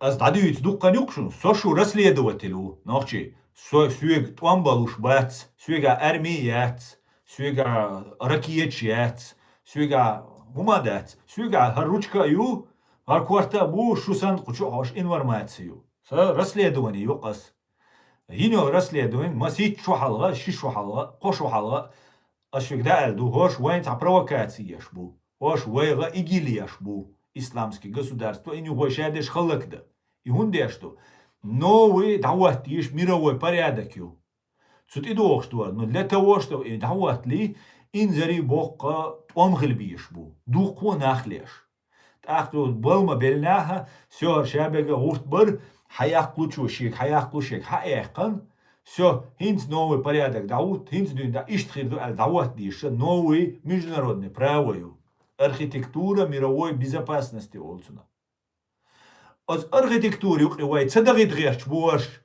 az dadı yüz dukkan yokşun, soşu расследователю, нахчи, süeg tuambaluş bat, süega armiyat, süega rakiyetçiyat, süega humadat, süega harruçkayı, Аркварта бу шусан кучу аш информацию. Са расследование юқас. Йино расследование масит шухалга, шишухалга, қошухалга. Ашвигда алду хош вайн та провокациеш бу. Хош вайга игилияш бу. Исламский государство и не угощадеш халакда. И хунде что новый даватиш мировой порядок ю. Цут и дохштуа, но для того, что и даватли инзари бокка омхлбиш бу. Духу нахлеш. أخذوا بالما بلناها سو شابقة غورت بر حياقلو شوشيك حياقلو شيك حقيقا سو هنز نووي порядок دعوت هنز دون دا اشتخير دو الدعوات ديش новый международный правою архитектура мировой безопасности олцуна. От архитектуры уqивай цадагит герч бош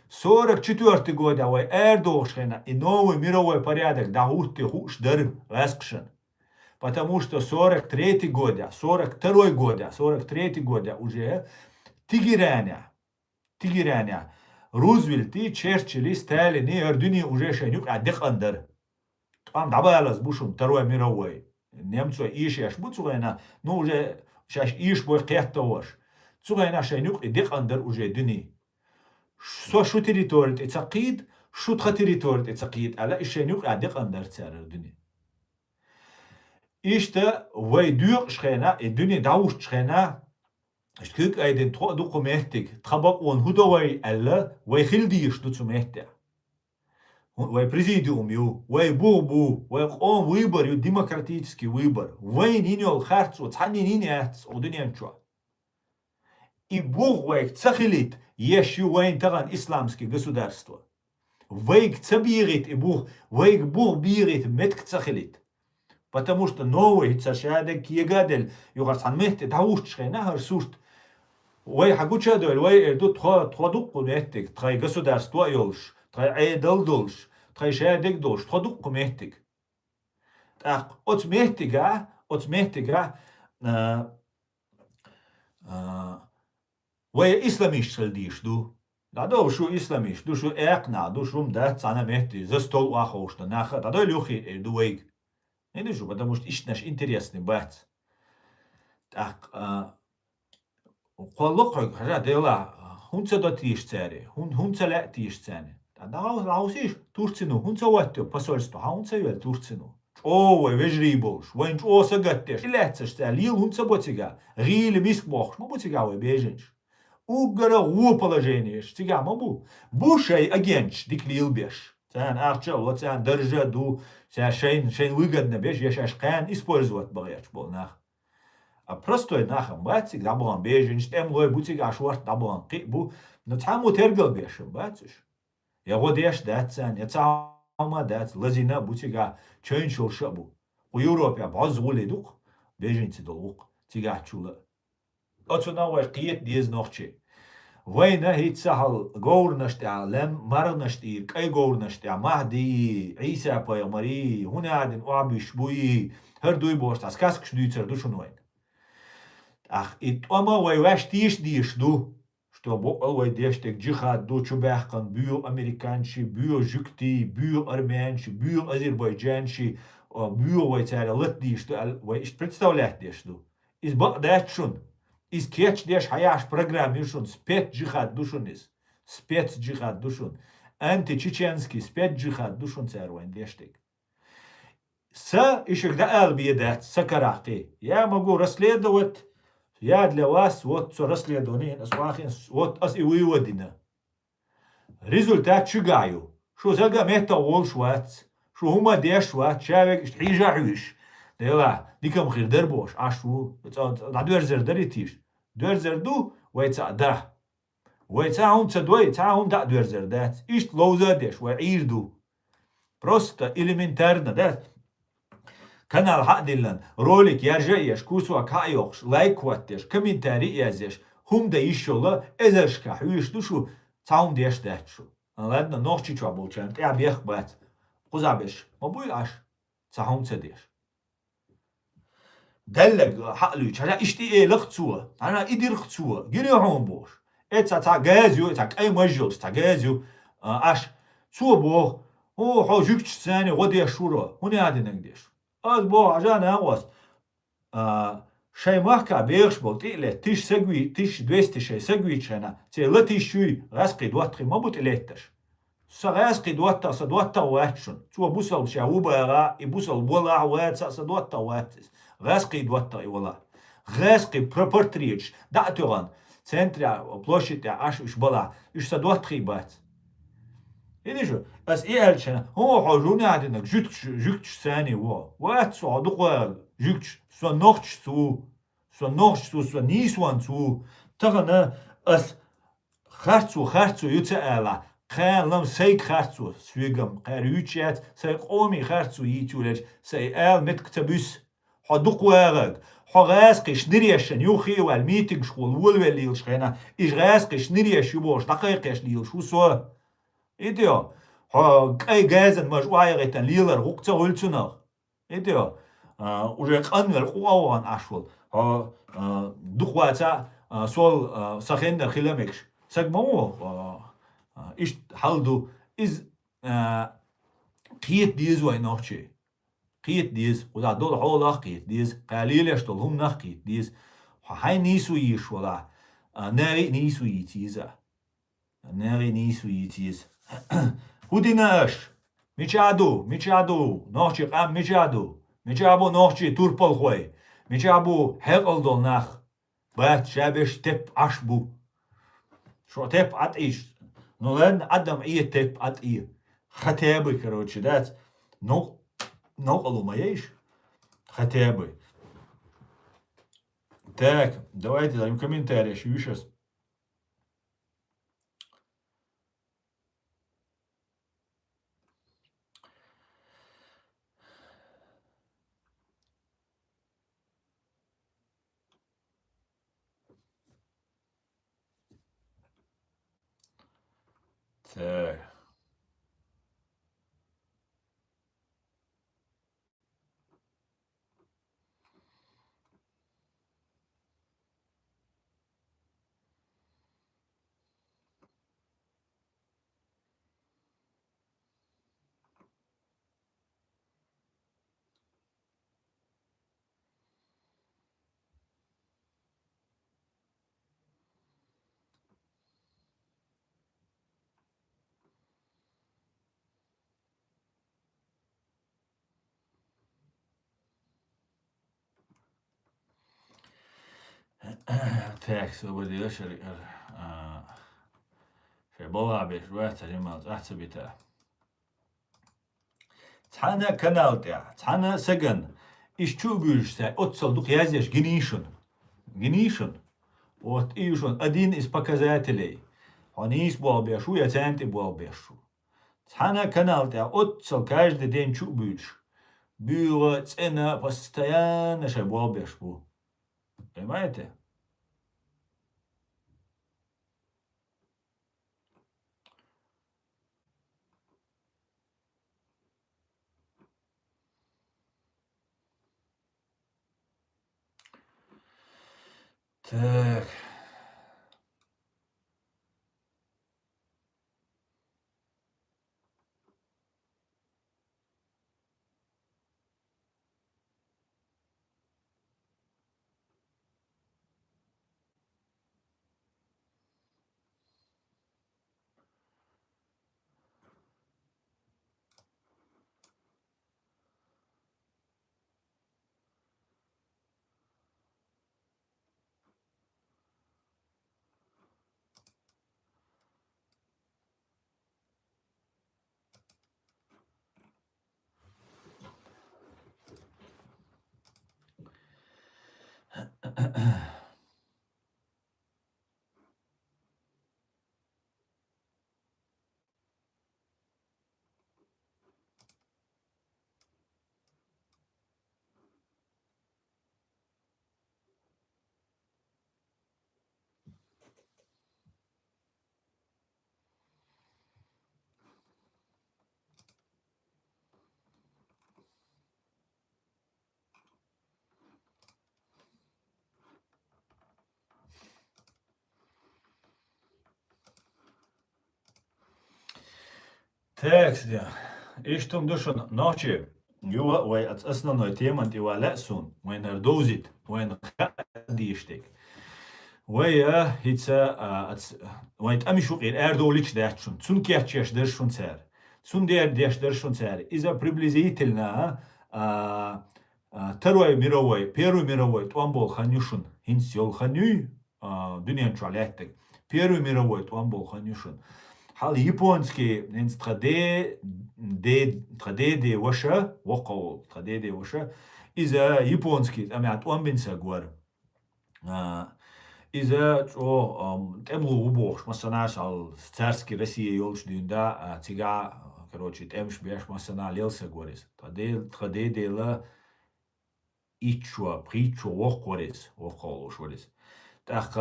44 год авай эрдошхена и новый мировой порядок дعут ты хуш дар раскшен. Потому что 43 года, 42 года, 43 года уже Тигираня, Рузвельт и Черчилль и Сталин и Эрдуни уже шайнюк аддекандер. Там дабалас бушум Второй мировой. Немцу иш яш буцугайна, ну уже шаш иш бой кехтоваш. Цугайна шайнюк аддекандер уже дыни. Шу территорит эцакид, шутха территорит эцакид, ала иш шайнюк аддекандер цар Эрдуни. İşte ve diyor şena, dünya davuş şena, işte ayden dokumentik, tabak on hudavay alla, ve hildi işte tsumehte. Ve президиум ю, ve bu, ve on выбор ю демократический выбор, ve нинел харцу, цани нинят, одунянчо. И Бог ve цахилит, ещё ve таган исламское государство. Ve цабирит и Бог бирит мет цахилит. Потому что новый царшадек егадель югарсан мехте дауш шхена харсушт Вай хагучадой, вай эрду тходук кумехтик, трай государство йолш, трай айдал долш, трай шадик долш, тходук кумехтик. Так, от мехтига, вай исламист шалдиш ду. Да до шу исламист, ду шу экна, ду шум да цана мехти, за стол уахошта, наха, да до люхи эрду вайк. Не душу, потому что ищ наш интересный бац. Так, قالق حاجة ديلا هون سدا تيش تاري هون سلا تيش تاني دا راوسيش تورتينو هون سواتو посольство هون سيل تورتينو او ويجريبوش وين او سغتش لاتش تاليل هون سبوتيغا ريل миск бох ما بوتيغا وي беженч угара у положение штига мабу бушай агенч диклил беш тан арча вот тан держа ду шейн выгодно беш яшаш кан использовать багач бол нах a простой нахам бацик дабан бежин штем лой бутик ашварт дабан bu no tamu tergel beshim batsish ya godesh datsan ya tama dat lazina butiga çöyn şolşa bu Европа баз гуледук бежин тидолук тига чула отсона вай qiyet diz nochchi вайна хитсахал говорнашта лем марнашти кай говорнашта махди иса пайгамбари хунадин уабиш буи her duy bost as kask шдуйцер душунвайн Ach, it oma wai wash dish du. Что вай дештек джихад ду чубахкан бю американши, бю жукти, бю армянши, бю азербайджанши, бю вай царя лет диш ду, вай иш представлять деш ду. Из багдат шун, из кетч деш хаяш программе шун, спец джихад душун из. Спец джихад душун. Анти-чеченский спец джихад душун царь вайн дештек. Ишек да албиедат, сакарахти. Я могу расследовать Я для вас вот все расследование, вот ас и выводина. Результат чигаю. Что зага мета вол швац, что хума деш швац, человек штижаюш. Дела, дикам хирдер бош, ашу, да дверзер даритиш. Дверзер ду, вайца да. Вайца он цадой, ца он да дверзер дат. Ишт лоуза деш, вай ирду. Просто элементарно, да. Kanal hadillan rolik yarjayış kursuak hayox like wattış komentari yazış hum da işola ezerşka hüyüş duşu taun diyeş dehçu anladın nohçi çabulçan ya biyek bat kuzabeş ma bu aş taun çediş Delleg haqlu çara işti laqtsuwa ana idir qtsuwa girihum boş etsa ta gaziyo ta ay majjol ta gaziyo aş tsuwa bo o hojukç sani godiya shura huni adinen diyeş Az bu ajan avas. Шаймахка бешбол тиле тиш сегви тиш 200 сегвичена те латишуй раски дуатри мабут элеттеш са раски дуатта са дуатта ватшун цуа бусал шаубара и бусал бола ват са дуатта ватс раски дуатта и вола раски пропортрич датуран центра площадь аш уж была уж са дуатри бат Видишь, as иэлчена, хожуни адинак, жукч сани во. Ват садуqa жукч, со нохч су, со нисван су. Тагана as харцу юца ала. Калам сей харцу, свигам, карючат, сей qomi харцу yitulej, сей al metktabus. Haduqa حغاسقش نريشن يوخي والميتنج شغل والوليل شغنا إيش غاسقش نريش يبوش دقيقش ليل شو سوا إيديو أي جازن مش وايغتن ليلر غوكتا هولتنر إيديو уже قنر قوان أشول دخواتا سول سخندر خلامكش سجمو إيش حالدو إز قيت ديز وينوخشي قيت ديز ودا دول حولا قيت ديز قليل يشتول هم نخ قيت ديز هاي نيسو يش ولا ناري نيسو يتيزا ناري نيسو يتيز هوديناش ميشادو نوخشي قام ميشابو نوخشي توربل خوي ميشابو هقلدول نخ بات شابش تب عشبو شو تب عطيش نولن عدم ايه تب عطيه خطابي короче دات نقلوا ما يش خطابي Так, давайте даем комментарий еще сейчас. Так. Так, свободи شركة في بوابة شوية جمال أحسن بتاع تحنا كنال تاع تحنا سجن إيش شو بيجش تاع أتصل يازيش جنيشن وات إيشون أدين إس показателей هنيس بوابة شو يتانت بوابة شو تحنا كنال تاع أتصل каждый день شو بيجش بيوت أنا постоянно شو بوابة شو понимаете? Так. Текст, ja. Ich tum dušan noći, juva, vai основной тема тива лесун, vai nerdozit, vai khadishtik. Vai hitsa, vai amishu qir erdoliç derçun, tsun kerçeş derşun ser. Tsun derdeş derşun ser. Иза приблизительно Второй мировой, Первый мировой, Туамбол Ханюшин, Хинсел Ханюй, Дуньян Чуалеттик, Первый мировой, Туамбол Ханюшин. حال يابانسكي نينس تخدي وشا وقول تخدي وشا إذا يابانسكي أمعت بنسا جوار إذا تملو وبوش مثلا على ستارسكي روسيا يولش ديندا تيجا короче تمش بيش مثلا ليلسا جواريس تخدي لا إيشوا بريتشوا وقوريس وقول وشوريس تأخ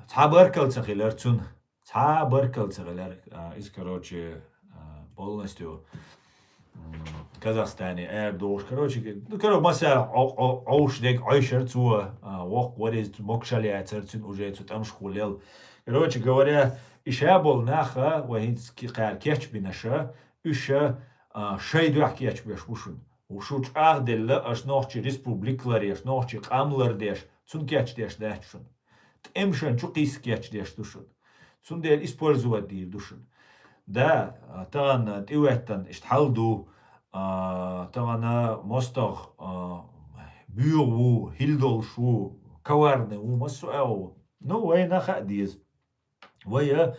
تعبر خلرتون Цабаркалцегалер из, короче, полностью Казахстане, Эрдош, короче, масса аушдек айшер цу вок варис мокшали церцин уже цу там шхулел. Короче говоря, иша был наха вахински кар кеч бинаша, иша шейду кеч беш ушун. Ушуч ахделла аш нохчи республиклар еш нохчи камлар деш цун кеч деш дешун. Эмшен чу кис кеч деш душун. Цундел использовать дир душин. Да, таган тиуэттан иштхалду, тагана мостах бюрву, хилдолшу, каварны, у массуэу. Ну, вайна хадиз. Вая,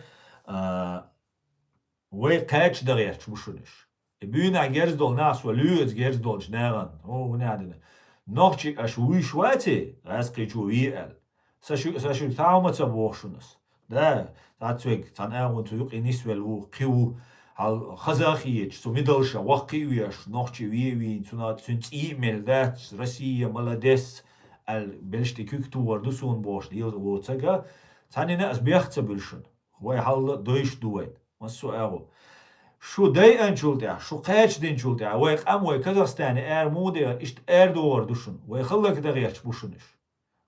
вай кач дарьяч бушуниш. Бюна герздол нас, валюец герздол жнеран. О, нядина. Нохчик аш уишвати, раскричу виэл. Сашу таумаца бошунас. Да, تعتويك تناون تيوق إنيسوال وقيو على خزاخيج سو ميدلشا وقيويش نوخشي ويوين تنات إيميل دات روسيا ملادس البلشتي كوكتو وردسون بوش ديل ووتساقا تاني ناس بيخت بلشن وای حال دویش دوید مسو اغو شو دای انشولتیا شو قاچ دینشولتیا وای قام وای کازاخستان موده اشت دور دوشون وای خلق دغیاش بوشونش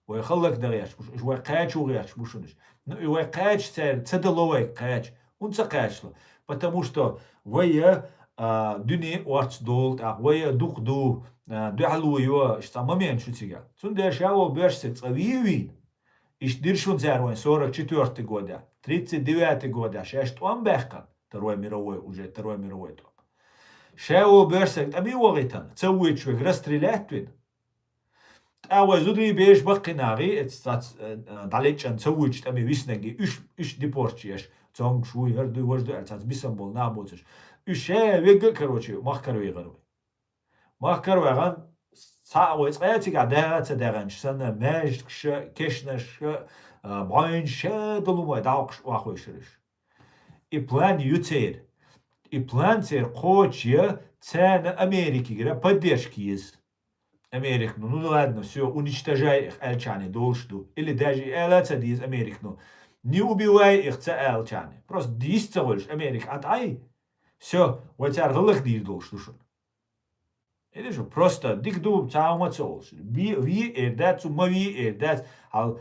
وای خلق دغیاش بوش وای قاچ وغیاش بوشونش وای قاچ цедаловой قاچ унца قاچло потому что вая дүни орц долт вая дух ду духлу ё что момент шутига цунде шаво берсек цавиви иш диршун зервой 44 года 39 года шесть он бехкан Второй мировой уже Второй мировой то шаво берсек аби вогитан цавуич век расстрелять вин зудри беш бакинаги далечан цавуич тами виснеги иш депортчиеш цонг шуй herdu вожду арцац бисан бол набоцеш üše vege короче махкар вегару махкар веган сауй цаятига дагат даган сана меж кешнеш байнше долумай дауш вахойшриш и план ютер и план цер коче цена Америки гра поддержки есть Америк, ну ладно, все, уничтожай их эльчане, должду. Или даже элэца диз Америк, ну не убивай их ца эльчане. Просто дисца вольш Америк, ай. Все, вот арлых дир должду шун. Это же просто дик дуб цаума цолш. Ви дат цу мави дат ал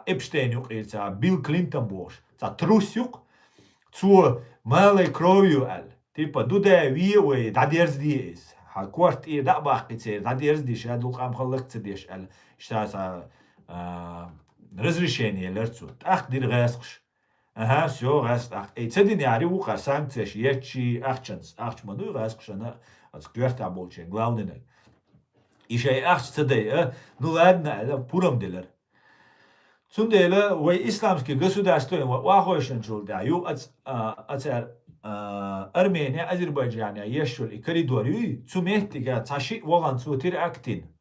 Эпштейнюк ца Билл Клинтон бош. Ца трусюк цу малой кровью эль. Типа дуда ви ой дадерс диес. كوارت إيه لا باقي تصير هذا يرزديش هذا القام خلق تديش ال اشتاس رزريشيني لرتسو أخ دير غاسقش سو غاسق أخ إيه تدين يعني وقع سانكتش يتشي أخشنس أخش منو غاسقش أنا أتكويرت عبولشين غلاوننا إيشي أخش تدي نولادنا على بورم ديلر تنديلا وي إسلامسكي государство واخوشن شول دا يو أتر Армения, Азербайджане, Ешшул и коридоры, цумехтига, цаши воган цутир актин.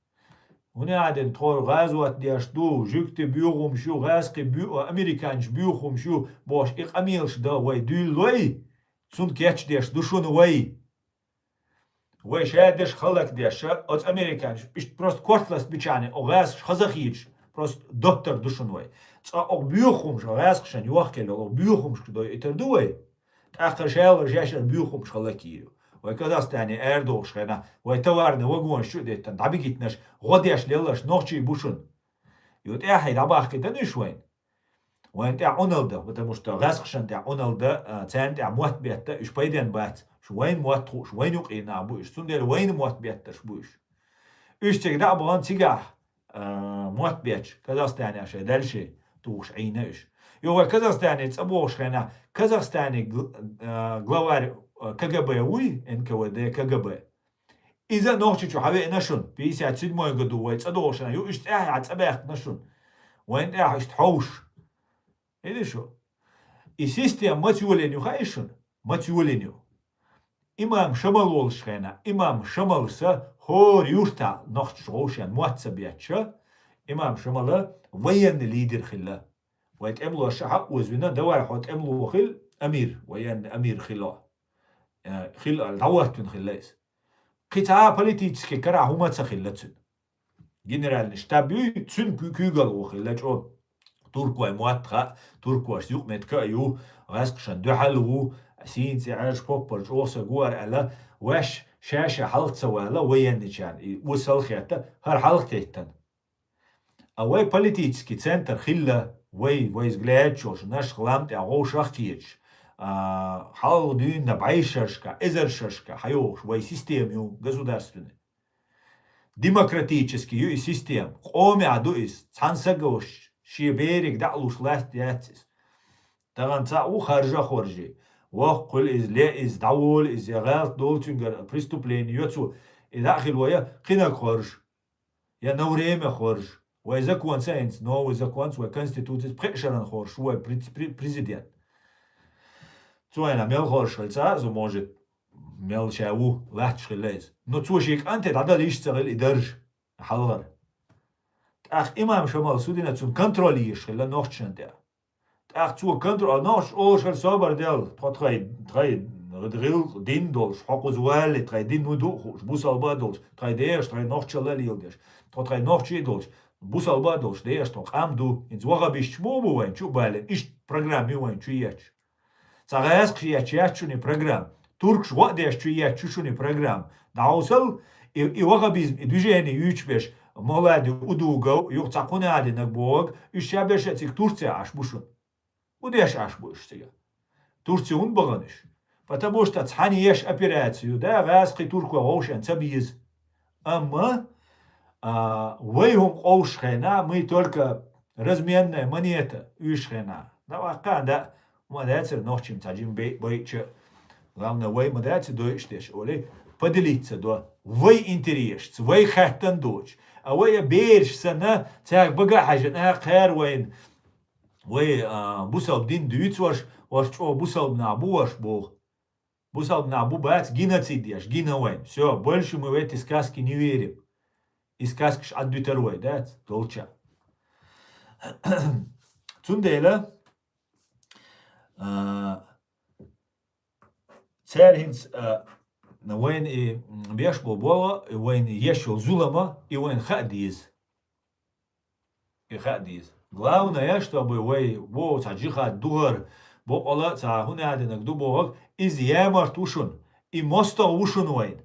Уняден тор газуат диашду, жукте бюрум шу, газки бю, американч бюрум шу, бош, их амилш да, вай дюлой, цун кетч диаш, душун вай. Вай шадеш халак диаш, от американч, просто кортлас бичане, о газ хазахич, просто доктор душун вай. Ца о бюрум шу, газкшан, юахкел, о бюрум шу, да, итер дуай. آخر شيء جاش البيوخم شخلكيرو وكذاستاني أردوش خنا ويتوارنا وجوان شو ديتن دبيجتناش غديش ليلاش نوشي بوشن يوت أحد دباخ كده نشوين وين تاع أونالدا потому что غاسخشن تاع أونالدا تان تاع موت بيتا إيش بايدين بات شوين موت خوش وين يقينا بوش سندير وين موت بيتا شبوش إيش تقدر أبغان تيجاه موت بيتش كذاستاني عشان دلشي توش عيناش يو كازахстане цабош хана Казахстане главарь КГБ уй НКВД КГБ إذا نوحشوا حبيب نشون 57 году وين صدوشنا يو إيش تاع عصباخ نشون وين تاع إيش تحوش إيه شو السيستم ما تقولينيو خايشون ما تقولينيو إمام شمال والشخنا إمام شمال سا هو يورتا نوحشوشان مواتسبياتشا إمام شمال وين ليدر خلا ويتعملوا الشعب وزونا دواعي وتعملوا خل أمير وين أمير خلا خل الدوات خلاص قطعة بوليتيكسكي كرا هما تخلتن جنرال نشتابيو تسن كوغل وخلاج او تركوا مواتخا تركوا سيوق متكايو غاسقشن دحلو سين سعاج بوبر جوسا جوار على واش شاشة حلقة سوالا وين نجان وصل خياتا هر حلقة تيتن أواي بوليتيكسكي تسنتر خلا وي زغلاتشوش ناش خلامت أغو شاختيش حال دين набайшашка эзершашка хайош вай систем ю государственный демократический ю систем qomi adu is цансагош шиберик далуш ласт ятис таганца у харжа хоржи وقل إز لا إز دول إز يغال دول تنجر преступление يوتسو إداخل ويا خناق خرج يا نوريم خرج وإذا كون ساينس نو إذا كون سوى конституция прекшеран خرج شو президент Цуэна мел хоршельца, зо может мел чау лахчхилез. Но цушик анте дада лиш цагел идерж халвар. Ах имам шамал судина цун контролиеш хила нохчнте. Ах цу контрол нош ошер собар дел. Трай дрил дин долш хакуз вале трай дин нуду бусал бадолш трай деш трай нохчалел илдеш. Трай нохчи долш بوصل بدوش ديش توق عمدو إنز وغبيش مو وين شو بالين إيش برنامج وين شو ياتش صغيرس خياتش شوني برنامج تركش وقديش شو ياتش شوني برنامج دعوصل и وغبيز движение يوتش молоді удугов юқцақуны адинак бог ишчабеш этик Турция аш бушун удеш аш буш сега Турция он баганыш потому что цхани еш операцию да газқи турку оушен цабиз amma вейхум оушхена мы только разменная монета ушхена да вака да мадацер нохчим цаджим бейче главное вей мадацер доиштеш оле поделиться до вей интерес вей хаттан доч اوه بيرش سنة تاك بقى حاجة خير وين بوسال دين دويتس واش بوسال نابو واش بوسال نабу бац геноцидиаш гена войн все больше мы в эти сказки не верим и сказки ж аддутерой да толча цундела церхинс وين بيشبه بولا وين يشل زلمة и وين خاديز خاديز главное чтобы وين بو تاجيخ دور بو الله تا هنا عندنا دو из ямарт ушун и моста ушун وين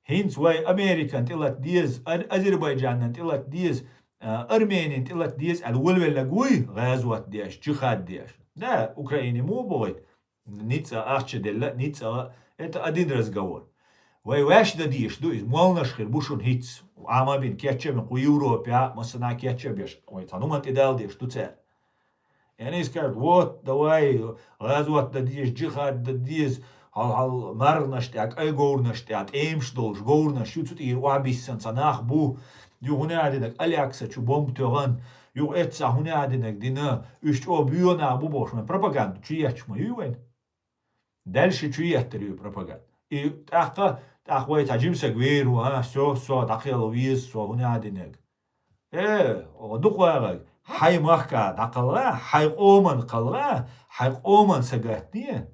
هينس وين أمريكان تلات ديز أذربيجان تلات ديز أرمينيا تلات ديز الولول لقوي غازوات ديش جيخات ديش да Украине مو بوي نيتسا أخش دللا نيتسا это один разговор. Вай ваш да диш дуиз молнаш хир бушун хитс ама бин кетчем ку Европе масана кетчебеш ой танумат идал диш туце. И они скажут вот давай разуат да диш джихад да диш хал марнаштак ай горнаштак эмшдолш горнаш ютут и уабиссан санах бу югунадинак алякса чу бомбтоган ю этса хунадинак дина үш о бюна бу бошмен пропаганду чиячма ювен. Дальше чуяттер пропаганда. И ахвай таджимса гверу, все, дақил виз, все, хунадинек. Духуага, хай махка дақалга, хай оман қалга, хай оман сагатния.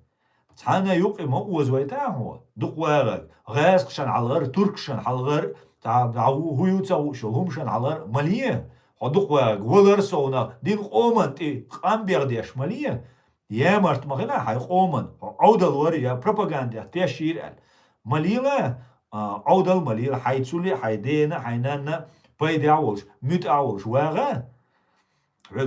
Цана юқи мауз вайтаху. Духуага, ғасқшан алғар, туркшан алғар, хуюца шулхумшан алғар, малия. Духуага, гвалар соуна, дин оман ти қамбердеш малия. يامرت مغنا هاي قومن عودل وريا بروباغندا تشير مليلا عودل مليلا حيتسولي حيدينا حينانا بايد اولش ميت اولش واغا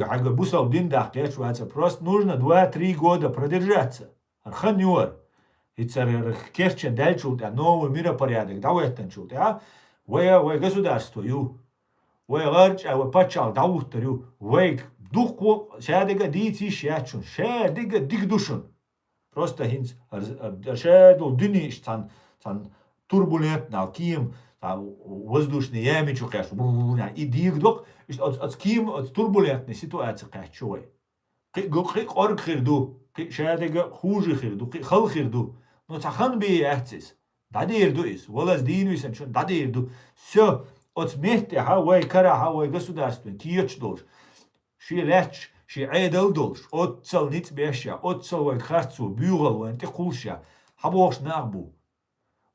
حاجة бусал дин дахкет шваца просто нужно 2-3 года продержаться арханюр и царь керчен дальше новый миропорядок давайтан чут вы государство вы гарч вы пачал давутарю вы дух шадега дити шячун шадега дигдушун просто хинц шаду диниш тан турбулентна ким воздушный ямич кэш и дигдок от ким от турбулентной ситуации кэчой кик орг хирду шадега хуже хирду хал хирду но тахан би яхтис дадирду is волас динуисан чун дадирду все от мехте хавай кара хавай государство киеч долж شي لاتش شي عيدل دولش اوتسل نيت بيشا اوتسل وين خارتسو بيوغل وين تقولشا حبوش نعبو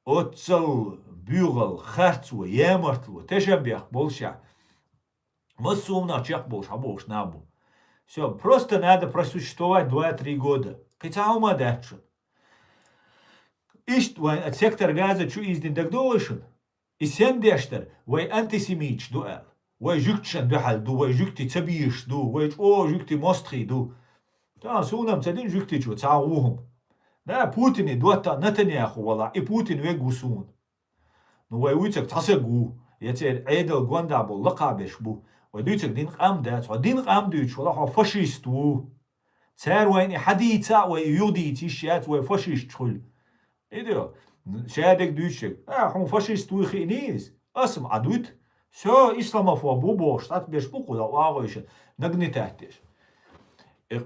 اوتسل بيوغل خارتسو يامرتلو تشبيخ болша массумна чек болш حبوش набу все просто надо просуществовать 2-3 года китаума датшун ишт вайн сектор газа чу издин дагдолшун и сен дештер вай антисемич дуэл وای جوکتشن دهال دو وای جوکتی تبیش دو وای جوکتی ماستخی دو تا سونم تدین جوکتی چو تعوهم نه پوتینی دوتا نتنیاخو ولا ای پوتین وگو سون نو وای ویتک تاسگو یتر عیدل گوندابو لقابش بو وای دویتک دین قام دات و دین قام دویچ ولا ها فاشیست و سر وینی حدیثا وای یودیتی شیات وای فاشیست خل ایدو شادک دویچک هم فاشیست و خینیز اسم عدوت все исламофобу бо штат беш бу куда лагойш нагнетаттеш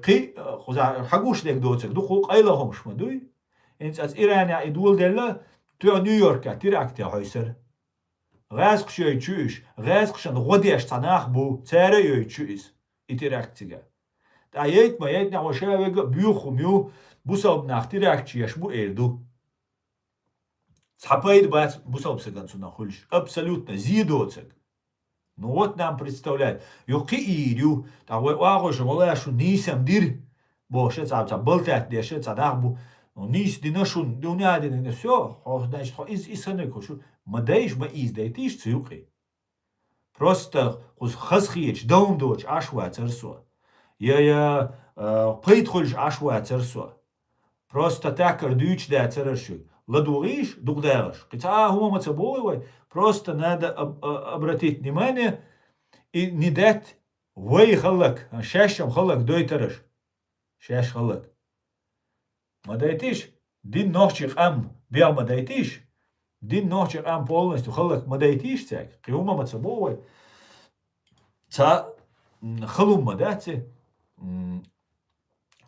قي خذا حقوش ديك دوتك دو خو قيلهم شما دوي انت از ايران يا دول دلا تو نيويورك تيراكت هايسر غازق شوي تشوش غازق شن غديش تناخ بو تيرا يوي تشويس اتيراكتيغا دا ييت ما ييت نوشا بيوخو ميو بوساب ناخ تيراكتيش بو ايردو صحابيد باس بوساب سكن سنا خلش ابسولوتنا زيدوتك Ну вот нам представляют. Юки ирю, та вы агош, вола шу нисам дир, боше ца болтат деше ца дахбу. Nis dinashun, dunadin, все, значит, из санекошу. Мадейш ма из дейтиш цюки. Просто хуз хасхич, даумдоч, ашва церсо. Я пейтхольш ашва церсо. Просто такер дюч да цершу. Ладуриш, дугдараш. Хотя хума мацабой, просто надо обратить внимание и не дать вей халак, шашам халак дойтераш. Шаш халак. Мадайтиш, дин нохчих ам бел мадайтиш, дин нохчих ам полностью халак мадайтиш цак. Хума мацабой. Ца халум мадати.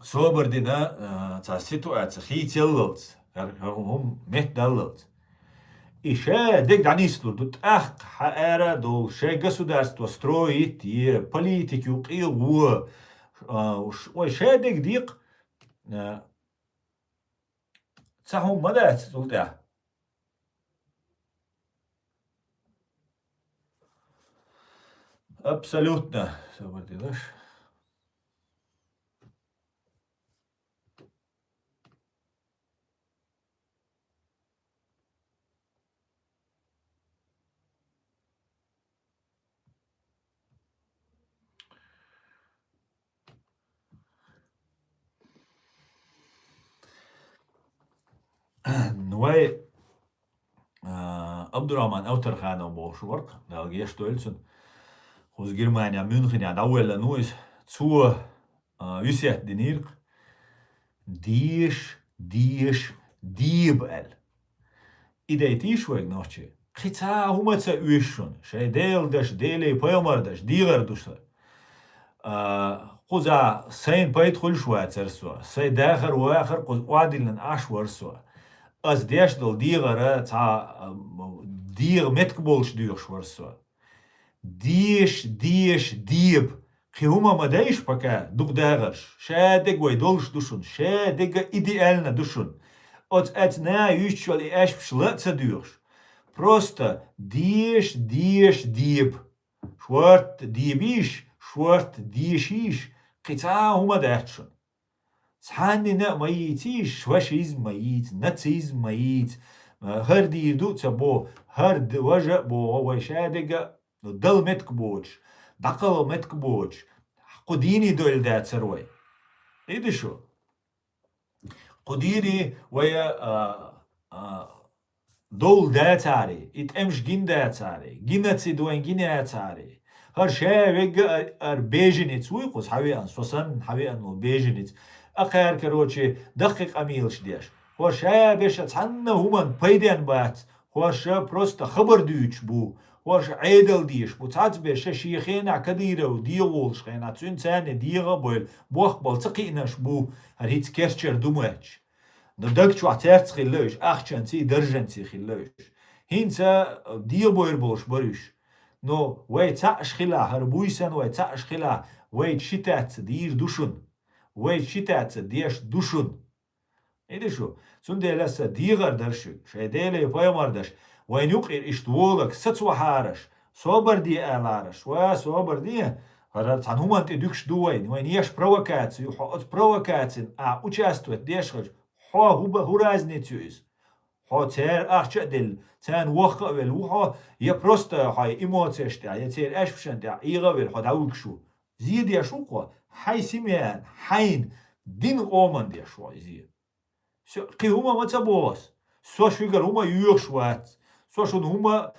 Собердина ца ситуация хителлц. هم مت دلت. إيشا ديك دعنيسلو دوت أخ حقارة دو شا государство строит и политику قيو وشا ديك ديق تساهم مدات تقول абсолютно собердинаш. Нуай Abdurrahman Outergaan op Boschwork, dat eerst Duitsen. Ons Germania München ja dauwel nuis zu usiet dinir. Diebel. Idee tischweg nochtje. Gitsa humatsa uishun. She dele poemardash diger dusa. Quza sein peit khulshwatser so. Sei dacher waacher quz wadilen ashwar so. As dersdel diegere ta dier metgebolsch duurschwar so. Dieb. Хиума мадейш пока дух дагаш. Шедег вай долш душун. Шедега идеально душун. От эт на ющвали эш пшлэца дюрш. Просто диеб. Шварт диебиш. Шварт диешиш. Кица хума дачун. Сханни на маитиш. Швашизм маит. Нацизм маит. Хар диирду цабо. Хар важа бо. Вай шедега дал меткбоч. دقل متكبوج قديني دول دات سروي إيه شو قديني ويا دول دات عاري إتأمش جين دات عاري جينات سيدوين جينات عاري هر شيء ويجا بيجنيت ويقص حويان سوسن حويان بيجنيت أخير كروتشي دقيق أميلش ديش هو شيء بيش تحنا همان بيدين بات هو شيء بروست خبر دوتش بو واش عيدل ديش بوتات بيش شيخين عكديرة وديولش خينا تسون تاني ديغة بويل بوخ بلتقيناش بو هريت كيرشر دوماتش ندق شو عتارت خلوش أخشنتي درجنتي خلوش هينتا ديو بوير بولش بريش نو وي تاش خلا هربويسن وي تاش خلا وي شتات دير دوشن وي شتات ديش دوشن إيه شو سندي لسا ديغر درشو شايديلي بايماردش وين يقر اشتولك ستسوا حارش صوبر دي آلارش وصوبر دي هرات عن هما انت دوكش دوين وين يش провокации حقوت провокации участвует дешхож حا هو رازني تيوز حا تير أخشى دل تان وخ ول وحا يا просто هاي إيموتيش تاع يا تير إيش بشن تاع إيغا ول حا داوك شو زيد يا شو قوا حي سيميان حين دين أومن دي شو زيد قي هما ما تبوس سو شويقر هما يوشوات سوشون هما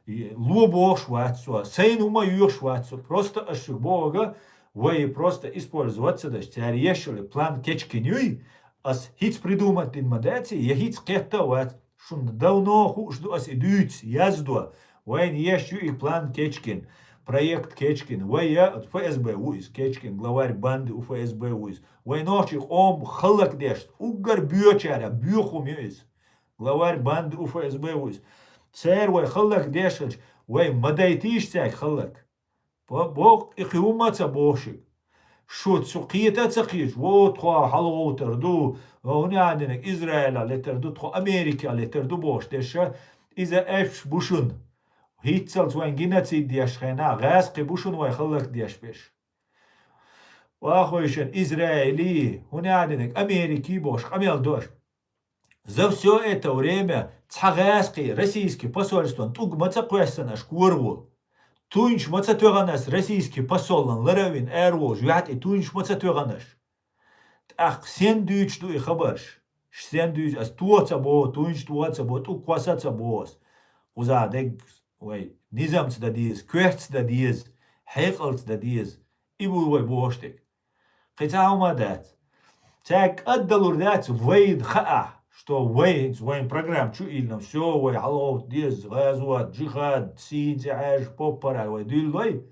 лобошвать, сейн ума юшвать, просто ошибога, вы просто использоваться, да, решили план кечкинюй, ас хиц придумать инмадати, я хиц кеттавать, шун давно хужду ас идуть, язду, вайн ещё и план кечкин, проект кечкин, вы я от ФСБ уиз, кечкин, главарь банды у ФСБ уиз, вы ночи ом халак дешт, угар бьёчара, бьёхум юиз. главарь банды у ФСБ уиз. سير ويخلك ديشج وي ما دايتيش تاعك خلك بوق إخيوما تبوشك شو تسقيتا تسقيش و تخوا حلو تردو هنا عندنا إسرائيل اللي تردو تخوا أمريكا اللي تردو بوش ديشا إذا إفش بوشن هيتسلت وين جيناتسيد دياش خينا غاسقي بوشن ويخلق دياش بيش واخويشن إسرائيلي هنا عندك أمريكي بوش قميل دوش زو все это время цхагасқи российский посольство туг маца қуяссан ашкурву туинш маца төганас российский посоллан ларавин эрво жуат и туинш маца төганаш ах сен дүйч ду и хабарш сен дүйч ас туаца бо туинш туаца бо ту квасаца бос уза дег ой низамц да диз кверц да диз хайқалц да диз ибу ой боштек қитаума дат так отдалур дат вейд хаа что вейн программ чу ильно все вей халов диз газуат джихад синтяж попара вей дилвей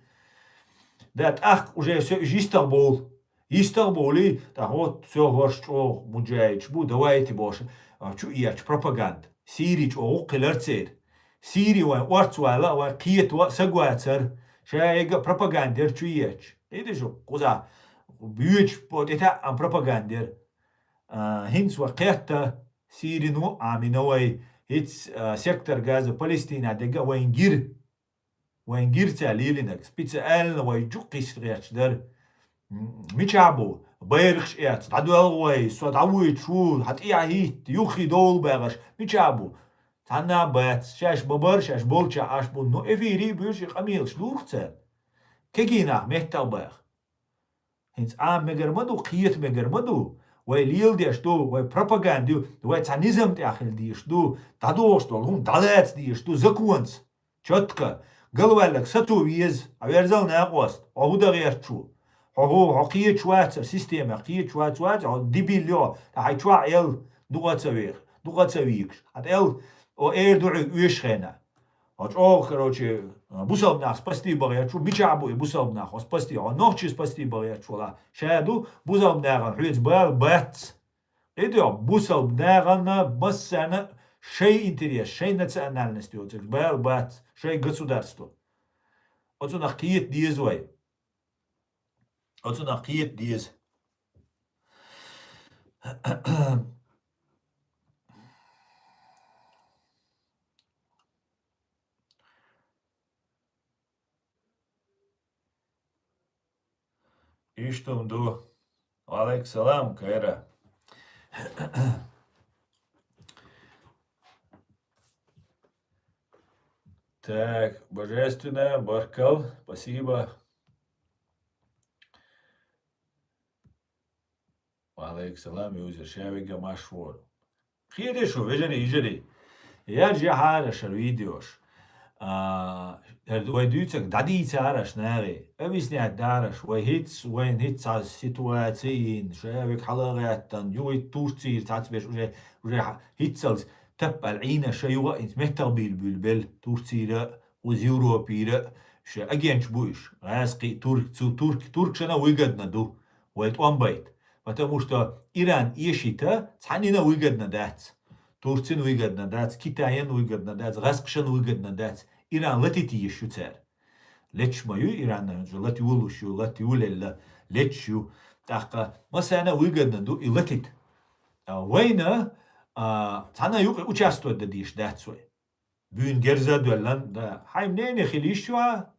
дат ах уже все Истанбул Истанбули так вот все горшчо муджаич бу давайте бош чу iaч пропаганда сирич о қиларцер سيري وارتوالا وقيت وسقواتر شايق بروباغاندر تشويش إيه شو قوزا بيوش بوديتا أم بروباغاندر هنس وقيتا سيري نو عمينوي هيتس سيكتر غاز فلسطين عدقا وينجير تعليلينك سبيتsa ألنا ويجوقيش رياتش در ميشابو بيرخش إيات تعدو ألوي سواد عويت شو حتى هيت يوخي دول باغش ميشابو تانا بات شاش ببر شاش بولشا عاش بون نو افيري بيرش قميل شلوخت كينا مهتال باغ هنس عام مجرمدو قيت مجرمدو ويليل ديش دو وي بروباغاندو وي تانيزم تاخل ديش دو تادوش دو لون دالات ديش دو زكونس چتكا قلوالك ستو ويز اويرزل ناقوست اهودا غيرتشو هو قيت شوات سيستيم قيت شوات ديبيليو هاي شوا ال دوغاتسويك هات ال او ايردوع ويشخينا هات او короче бусалбнах спасти багячу бичабу бусалбнах спасти а ночи спасти багячу ла шаду бусалбнаган хуйц бат идё бусалбнаган бассана шей интерес шей национальности вот бат шей государство вот на қиет диез вай вот на қиет диез İştum du. Алейкум Кайра. Так, божественно, Баркал, спасибо. Алейкум, юзер, шавига машвор. Хидешу, вежери, ижери. Я джахара шарвидиош. وای دویچک دادی چارش نری اویسنی دارش وای هیچ از سیتواتین شايفك حلقاتن يوي تورتير تعتبر وجه هیچ از تب العين شيوة انت مهتقبيل بالبل تورتيرا وزيوروبيرا شا اجينش بوش غاسقي تورك شنا ويقدنا دو ويتوان بيت потому что Иран ешита цанина выгодно дать Турцин выгодно дать Китаен выгодно дать Ғасқшан выгодно дать İran latiti yeshutser. Lechmayu İran'dan lati ulushu lati ulella lechu taqa masana выгодно ду и латит. Война тана юк участвует да диш дацой. Бюн герза дуэллан да хаймнене хилишва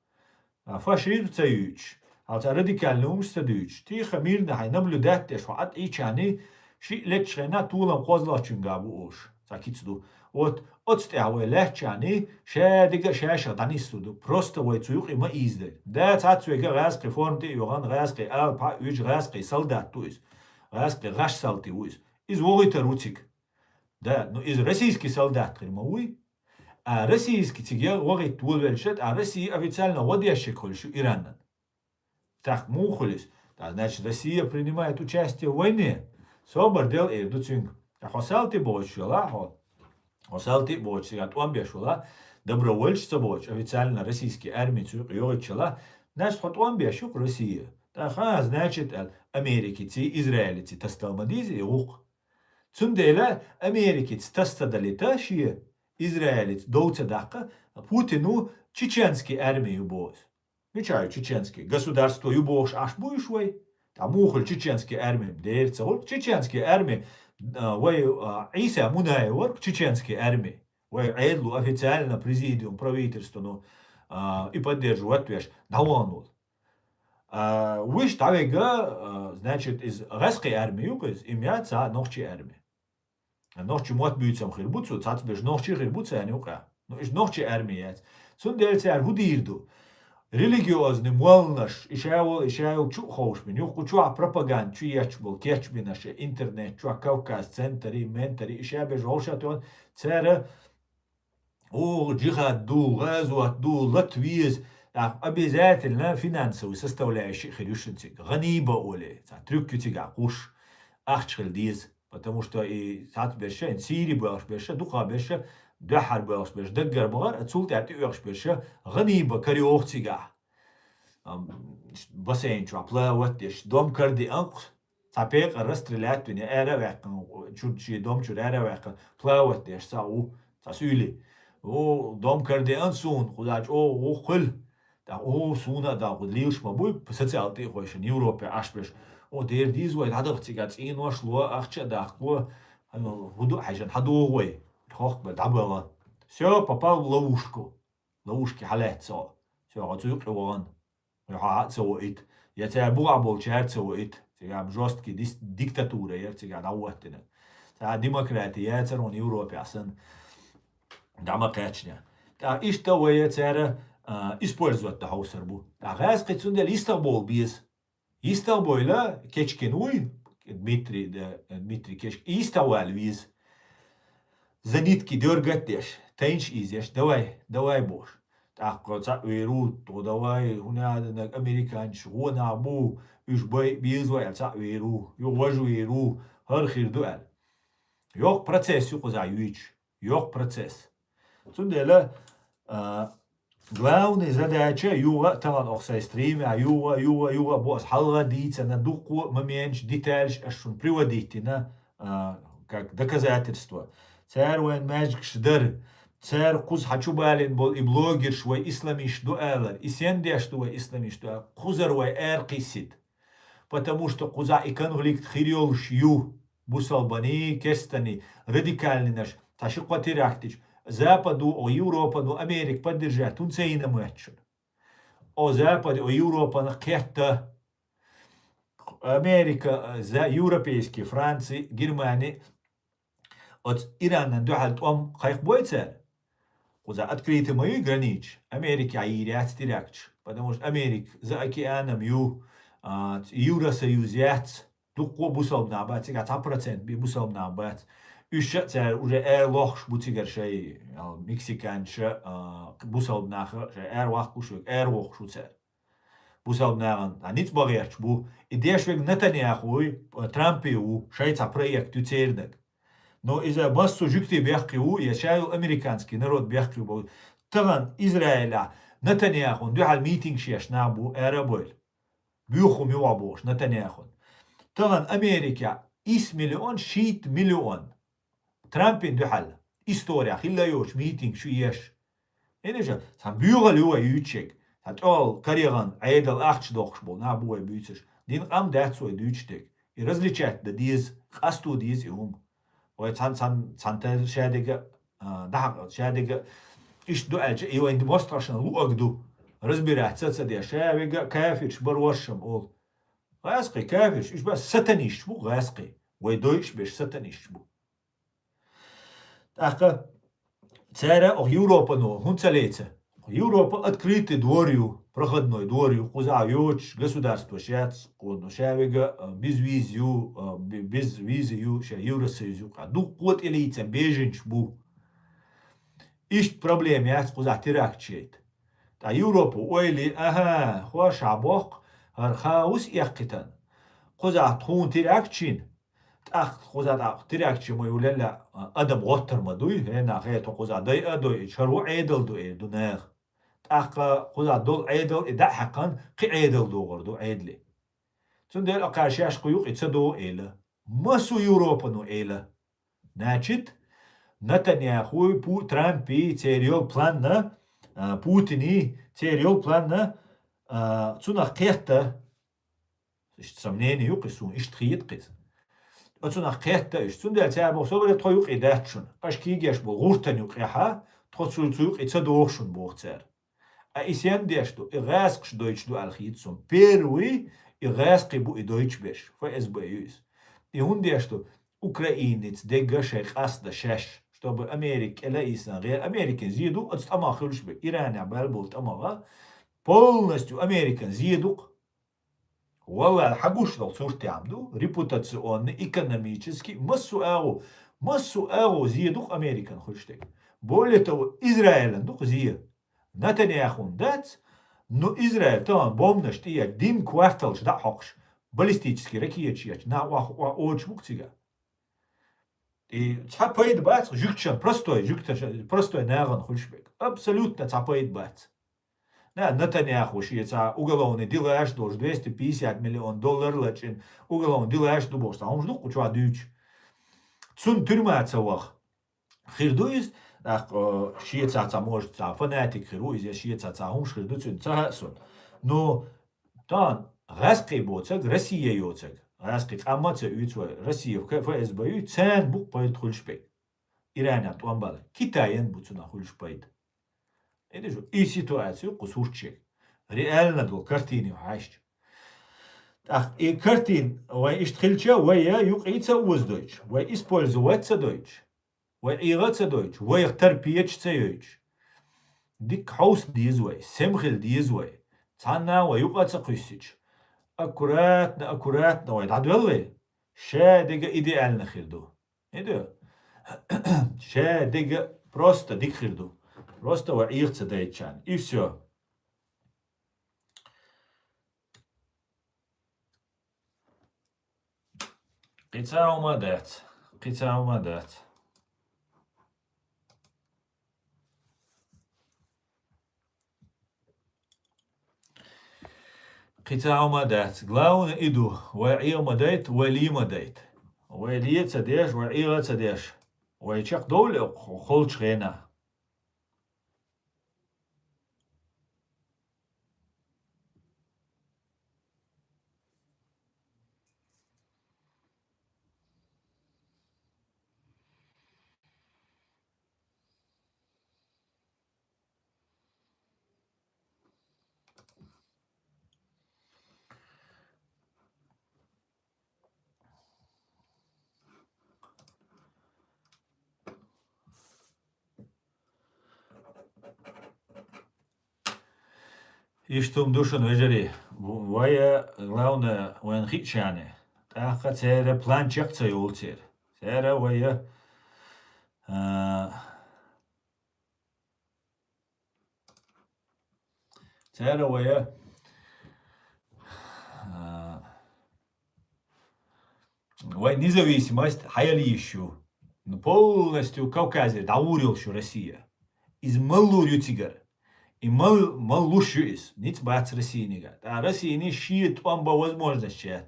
фашир цаюч. Алта радикальный умстадуч. Тихо мирно хай наблюдать деш ват ичани ши лечрена тулам козлачун габу уж. Закицду. Вот отстяуэ лехчани шедига шеша данистуду просто войцуюк има изде. Да цацуега разки формти юган разки ал па уж разки солдат туис. Разки раш салти уис. Из вогита руцик. Да, ну из российский солдат кримауи. А российский тиге вогит тулвельшет, а Россия официально водящик хольшу Ираннан. Так мухолис. Да, значит, Россия принимает участие в войне. Собор дел эрдуцинг. А хосалти бочула, Хосалти боч, атуан бешула, добровольчество боч, официально российский армии цюркиочила, значит, атуан бешук Россия. Таха, значит, Америки, Израиль, тасталмадизи и ух. Цундела Америки тастадалита шия, Израиль доуца даха, Путину чеченский армию боз. Мечаю чеченский, государство юбош аш буйшвай, там ухоль чеченский армии, дерцал, чеченский армии, وي عيسى منايور تشيشنسكي ارمي عيدلو официально президиум, правительство, ну, и поддерживают, веш, даванул. Виш тавега, значит, из резкой армии, имеется ночи армии. Ночи мот бьются хирбуцу, цац беж ночи хирбуца, они ука. Ну, из ночи армии, сундельцы аргудирду. Религиозный молнаш, ишаял чу хоушмин, юху чуа пропаганд, чу ячбол, кечбинаше, интернет, чуа Кавказ, центри, ментари, ишая жолшатон, цера, джихаду, газуатду, латвиз, обязательно финансовый составляющий хирюшинцик, ганиба оле, трюкютига, куш, ахчхельдиз, потому что и сат беша, сири баш беша, духа беша, دحر باش باش دقر بغار اتسول تعطي ويرش باش غنيبة كريوختيغا بسين شو عبلا واتش دوم كردي انق تابيق الرستريلات بني ارا وعقن شو شي دوم شو ارا وعقن بلا واتش ساو تسولي او دوم كردي انسون خداج او خل دا او سونا دا ليش مبوي بساتي خوش نيوروبا اش باش او دير ديز وي هذا تيغات ان وشلو اخچا داخلو هدو حاجه حدوغوي خخ دعبلا все попал в ловушку ловушки халет со все отсюда он я соит я тебя бугабол чер соит тебя жесткий диктатура я тебя даватина та демократия я царон Европе асан демократия та что я цара использовать та хаусербу та газ кицунде Истанбул биз Истанбула кечкенуй Дмитрий Кечк Истанбул виз زنيتكي دور قديش تينش إيزيش دواي بوش تأخذ تأويرو تو دواي هنا نك أمريكان شغونا بو يش بيزوي تأويرو يوجويرو هر خير دوال يوك процесс يوك زايويش يوك процесс تندلا главная задача юга таман оксай стриме юга бос халга дить на дуку момент детальш ашун приводить на как доказательство цар وين ماجك شدر цар قوز حچو بالين بول إبلوغر شوي إسلاميش дуэлэр إسендеш дуэ إسلاميش дуэ قوزر وي قيسيد потому что قوزа и конфликт хириолш ю бусалбани кестани радикальный наш таши кватирактич Западу о Европа ну Америк поддержать тун цейна мэтчун о Западе о Европа на кетта Америка за европейские Франции Германии от Ирана духал том хайх бойцер. Куза открыты мои гранич. Америка айрят стиракч. Потому что Америк за океаном Евросоюз яц. Дуко бусал набат. Сега 100% би бусал набат. Üşe цер уже лохш бутигер şey Meksikança бусал нахы вах кушук вох шуцер. Бусал наган. А ниц багерч бу. Идешвег Нетаньяхуй Трампиу шайца проект юцердек. Но из-за массу жюкти бяхкиу, я чаю американский народ бяхкиу, таган Израиля, Нетаньяхун, дюхал митинг шеш набу эраболь. Бюху мюабош, Нетаньяхун. Таган Америка, ис миллион, шит миллион. Трампин дюхал. История, хилла йош, митинг шу еш. Энежа, сам бюгал юа ючек. Сат ол карьеран, айдал ахч дохшбол, набу бюцеш. Дин ам дацуй дючтек. И различать да диз, хасту диз и ум. وسان شادقة دحق شادقة إيش دو ألج إيوه إنت مسترشن لو أقدو رزبيرات تصدق شابقة كافرش بروشم أول غاسقي كافرش إيش بس ستنيش بو غاسقي ويدويش بيش ستنيش بو تأخذ سارة أو يوروبا نو هون سليتة يوروبا открытый дворью проходной дворью куза юч государство сейчас кодно шавига без визию ша Евросоюзу ду код элица беженч бу ишт проблем яс куза теракчет та Европа ойли хош абок архаус яқитан куза тун теракчин тах куза да теракчи моюлела адам готтермадуй хена хето куза дай адой чару айдал ду нах أخا خذ دول عيدل إذا حقا قي عيدل دوغر دو عيدلي تندل أقاشاش قيوق إتصدو إيلا مسو يوروبا نو إيلا ناچت نتنياهو بو ترامبي تيريول بلان بوتيني تيريول بلان تسونا قيتا سمنيني يقسون إشتخيت قيس أتصنع قيادة إيش تصندل تعب وصبر تخيوق إداتشون أش كيجيش بغورتن يقيحة تخصو تخيوق إتصدوخشون بوغتسار إيسيان ديشتو إغاسقش دويتش دو الخيتسون بيروي إغاسقي بو إدويتش بيش فإز بيويس إهون ديشتو أوكراينيتس ديجاشي قصد شاش чтобы Америка, غير أمريكان زيدو أما خلوش بي إيران عبال بولت أما полностью Американ зидук, والله حقوش لو صورتي عمدو ريبوتاسيون экономически массу أغو زيدوك أمريكان خلشتك более того Израиль دوك زي نتنياهون دات но Израиль طبعا بومنش تيا دين كوارتلش دا حقش баллистический ракетчик на очень муктига и цапает бац жукчан простой наган хулшбек абсолютно цапает бац да Нетаньяху шиеца уголовный делаешь должен $250 миллион лачин уголовный делаешь дубош а он жду куча дюч цун тюрьма цавах хирдуис ах шиеца может фанатик хируис я шиеца хум ширду цун цасон но тан غاسقي بوتسك Россия يوتسك غاسقي قامتس يوتسوا Россия в ФСБ цен бук поет хулшбек Иран атуамбал Китайен бутуна хулшбейт это же и ситуацию кусурчек реально дол картины хащ так и картин وي اشتخلچا ويا يقيتsa уздойч وي использоваться дойч وي игаться дойч وي терпиечца йойч дик хаус дизвой семхил дизвой цана وي юqaца қуйсич аккуратно وي дадвелве шадига идеально хирду это шадига просто дик хирду просто وعيغتsa дайчан и все قطع ومدات قطع ومدات قطع ومدات главное иду وعيغ مدات ولي مدات ولي تديش وعيغ تديش ويشق دول خلش غينا يشتم دوشن وجري ويا главное وين خيشانه تاخا تيرا بلان چقتا يولتير تيرا ويا تيرا ويا وين независимость хаялищу полностью Кавказе даурилшу Россия из малурю тигр и малушуис ниц бац Российнига та Россия не щит по возможности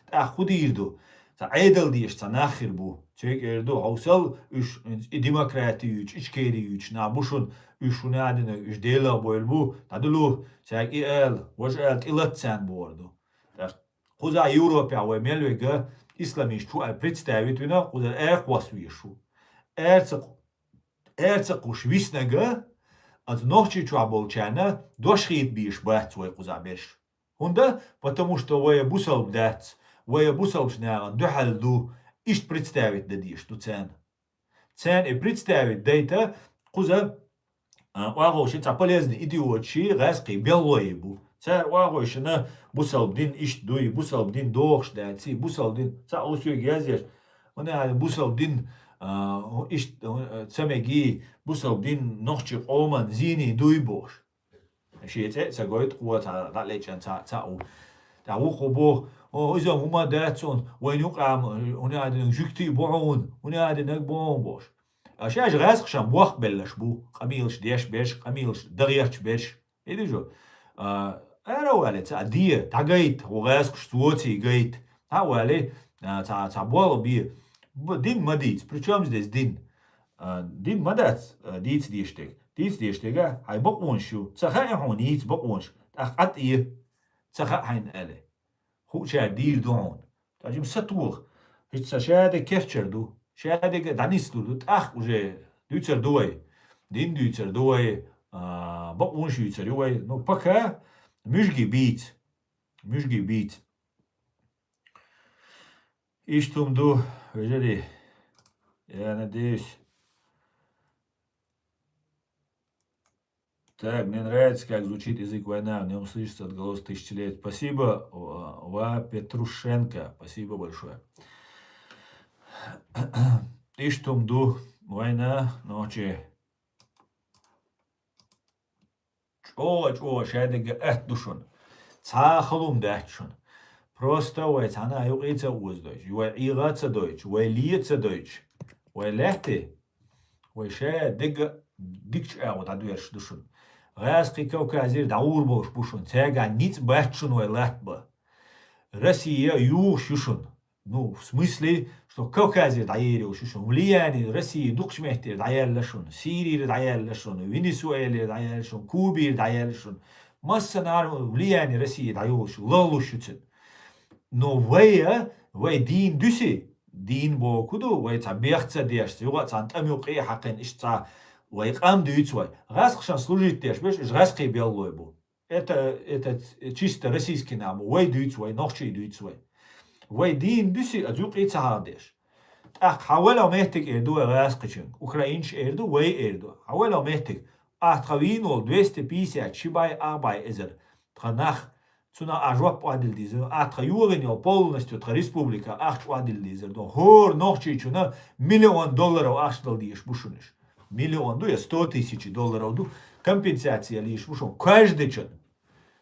та худирду та айдал диш та нахир бу чекерду хаусал уж и демократию ичкерию на бушун ушунадина уж дела бойлбу тадулу чек и вожал илатсан борду куза Европа ва мелвега исламишту представителя куза эрквасвишу эрцеқуш виснага от ночи чуаболчана дошхит биш бат свой кузабеш. Хунда, потому что вая бусал бдат, вая бусал шнаган, духалду, ишт представить дадиш ту цен. Цен и представить дейта куза вагоши полезный идиотчи гаски белоебу. Цар вагоши на бусал бдин ишт дуй, бусал бдин дохш дати, бусал бдин ца осю газеш. Он бусал бдин إيش تسمعي بوصل دين نخشي قوما زيني دويبوش شيء تقول قوة على ليشان تاو تاو خبو إذا هما داتون وين يقع هنا عاد نجكتي بعون هنا عاد نقبون بوش أشياء غاسق شام بوخ بلش بو قميلش ديش بيش قميلش دغيرش بيش إيه جو أنا وعلي تعديه تعجيت وغاسق شتوتي جيت تعوالي تعبوال بيه Дин мадиц. Причем здесь дин? Дин мадац. Диц диштег. Диц диштега. Хай бакуншу. Цаха яхун ниц бакунш. Ах ат ие. Цаха хайн але. Хуча дир дон. Таджим сатур. Hiç şahede kefçerdu. Şahede danislu уже düçer duay. Din düçer duay. Bak unş düçer duay. No paka müjgi bit. Müjgi bit. İştumdu вежери. Я надеюсь. Так, мне нравится, как звучит язык война, в нем слышится отголос тысячелетий. Спасибо, Ва Петрушенко, спасибо большое. İştumdu война ночи. Чо, шайдега душун. Цахалум дачун. Просто ой, цана юqiца уздойч. Ой, игаца дойч. Ой, лиеца дойч. Ой, лехти. Ой, шайдега дикч вот адуерш душун. Газки кавказир даур бош бушун. Цега ниц бачун ой лахба. Россия юг шушун. Ну, в смысле, что Кавказе даерил шушун. Влияние России дукшмехтер даерлашун. Сирии даерлашун. Венесуэле даерлашун. Кубе даерлашун. Масса нарм влияние России даерлашун. Лалушуцин. Но вай дин дуси. Дин бокуду. Вай табехца деш. Юга цантамюк хакин ишца. Вай кам дюцвай. Раскшан служить деш. Беш, раски беллой был. Это чисто российский нам. Вай дюцвай. Нохчи дюцвай. وای دین دوسی از او قیت هادش. حاول آمهتک اردو غاز قشنگ. اوکراینش اردو وای اردو. حاول آمهتک. آتخوین و 250 چیبای آبای ازر. تناخ چون آجواب عادل دیزر. آتخیوگن یا полностью تخ республика آخش عادل دیزر. دو هر نخچی چونه $1,000,000 آخش دل دیش بوشونش. $1,000,000 یا $100,000 دو компенсация лишь бушон. Каждый чон.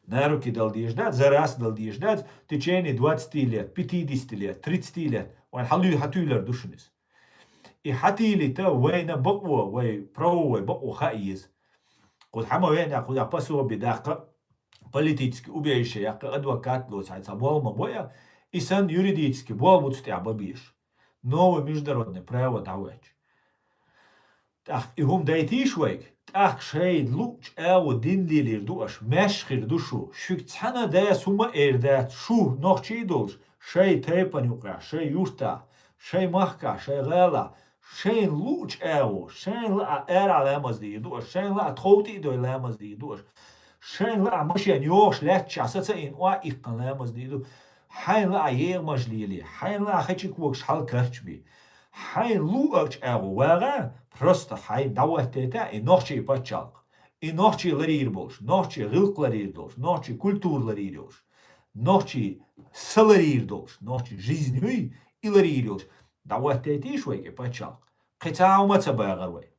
На руки дал ждать, за раз дал ждать, в течение 20 лет, 50 лет, 30 лет. Он халю хатюлер душнис. И хатили та вейна баква, вей правовой баква хаиз. Код хама вейна куда пасуа бедака, политически убежище, яка адвокат лосайца, болма боя, и сан юридически, бол будут абабиш. Новое международное право давач. Так, и гум дайти швейк. Ах, шейд луч эу диндилир дуаш мешхир душу. Шук цана дая сума эрдат шу нохчи долш. Шей тепанюка, шей юрта, шей махка, шей гела. Шей луч эу, шей ла эра лемаз ди дуаш, шей ла тхоти дой лемаз ди дуаш. Шей ла машин йош лет часаца ин ва иккан лемаз ди ду. Хай ла ег мажлили, хай ла хачик вокш хал карчби. Хай луч эу вага. Просто хай даватета и нохчи пачалк. И нохчи ларир болш, нохчи гылк ларир долш, нохчи культур ларир долш, нохчи саларир долш, нохчи жизнь и ларир долш. Даватети швейке пачалк. Китаумаца багарвай.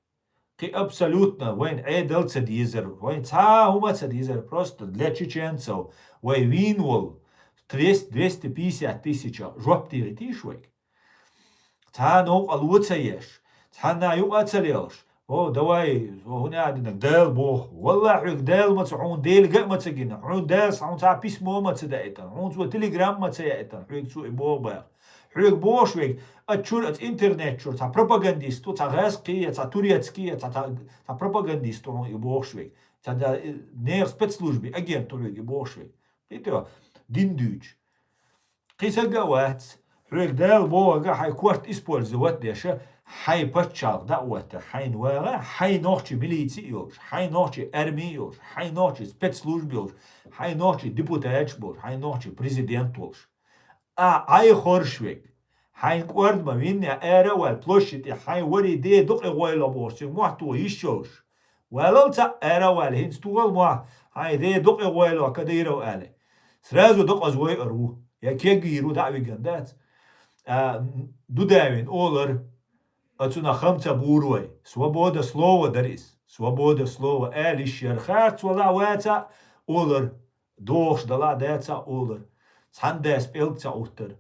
Ки абсолютно вайн эдалца дизер, вайн цаумаца дизер просто для чеченцев. Вай винвол 250 тысяч жоптири швейк. Та ног алуца еш. حنا يقعد ليش دواي هنا عندنا دال بوخ والله حق دال ما تعون ديل قا ما تجينا عون دال صعون تاع بيسمو ما تدايتا عون تو تليجرام ما تياتا حق سو بو با حق بوش ويك اتشور ات انترنت شور تاع بروباغانديستو تاع غاسقيه تاع تورياتسكيه تاع بروباغانديستو يبوش ويك تاع نير سبيتسلوجبي اجين تو يبوش ويك بيتو دين دوج قيس الجوات حق دال بو قا حي كورت اسبول زوات ديشه حي بتشال دعوته حي نواغا حي نوخشي ميليتسيوش حي نوخشي ارميوش حي نوخشي спецслужбиош حي نوخشي депутатчбош حي نوخشي президентош اي خورشويك حي قرد ما وين ارا والبلوشتي حي وري دي دق غويلا بوش محتو يشوش وللتا ارا والهنس توغل ما حي دي دق غويلا كديرو الي سرازو دق ازوي ارو يا كيغيرو دعوي جندات دو داوين اولر Отсюда хамца буруй. Свобода слова дарис. Свобода слова. Элиш ярхат свала ваца олар. Дош дала деца олар. Сандес пелца утер.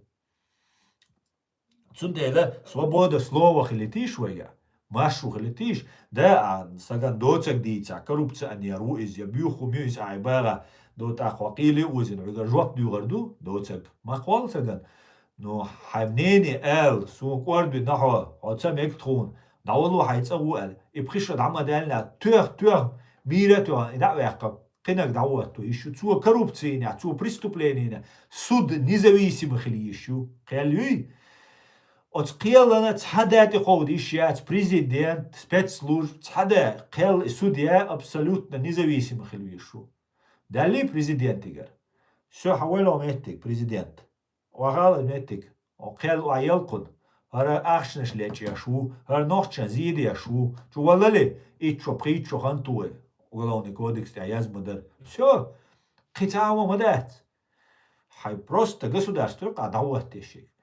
Отсюда свобода слова хилитиш вая. Машу хилитиш. Да саган доцак дица. Коррупция аньяру из ябюху мюис айбара. Дота хвакили узин. Жоп дюгарду. Доцак. Махвал саган. نو حمنيني قال سوق وردو نحو عطسام يكتخون داولو حيتساقو قال إبخيشو دعما دالنا توغ ميرتو دعوة يحقب قناك دعوتو يشو تسوى كروبتسين تسوى بريستوبلينين سود نزاويسي مخلي يشو قال لي قيلنا تحدات قوديشيات президент спецслужб تحدا قيل судья абсолютно независимо خلويشو دالي президентигер شو حولهم اتك президент وغال متك وقيل وعيلقن هر اخشنش ليتشاشو هر نوخشن زيدياشو شو ولا لي اتشو بريتشو خانتوه وغلوني كودكس تعياز مدر все قتاوة مدات حي просто государство قادعوه تشي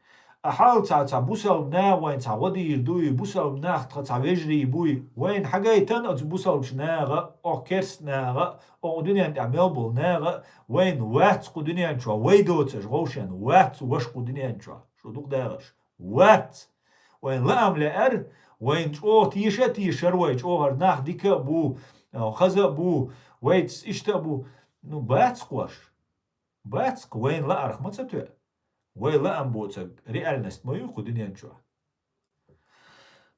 أحاول تا بوسل نا وين تا ودي يردوي بوسل ناخت تا وجري بوي وين حاجة أت بوسل بشناغة أو كرس ناغة أو دنيا تعمل بول ناغة وين وات قدنيا نشوا ويدوت جوشن وات وش قدنيا نشوا شو دوك دارش وات وين لا أملا وين أو تيشر ويج أو ناخ ديك بو خزا بو ويت إشتبو نو باتسق وين لا أرخ ما تسوي ولا أمبوتك ريالنست ما يوقو دنيا نشوا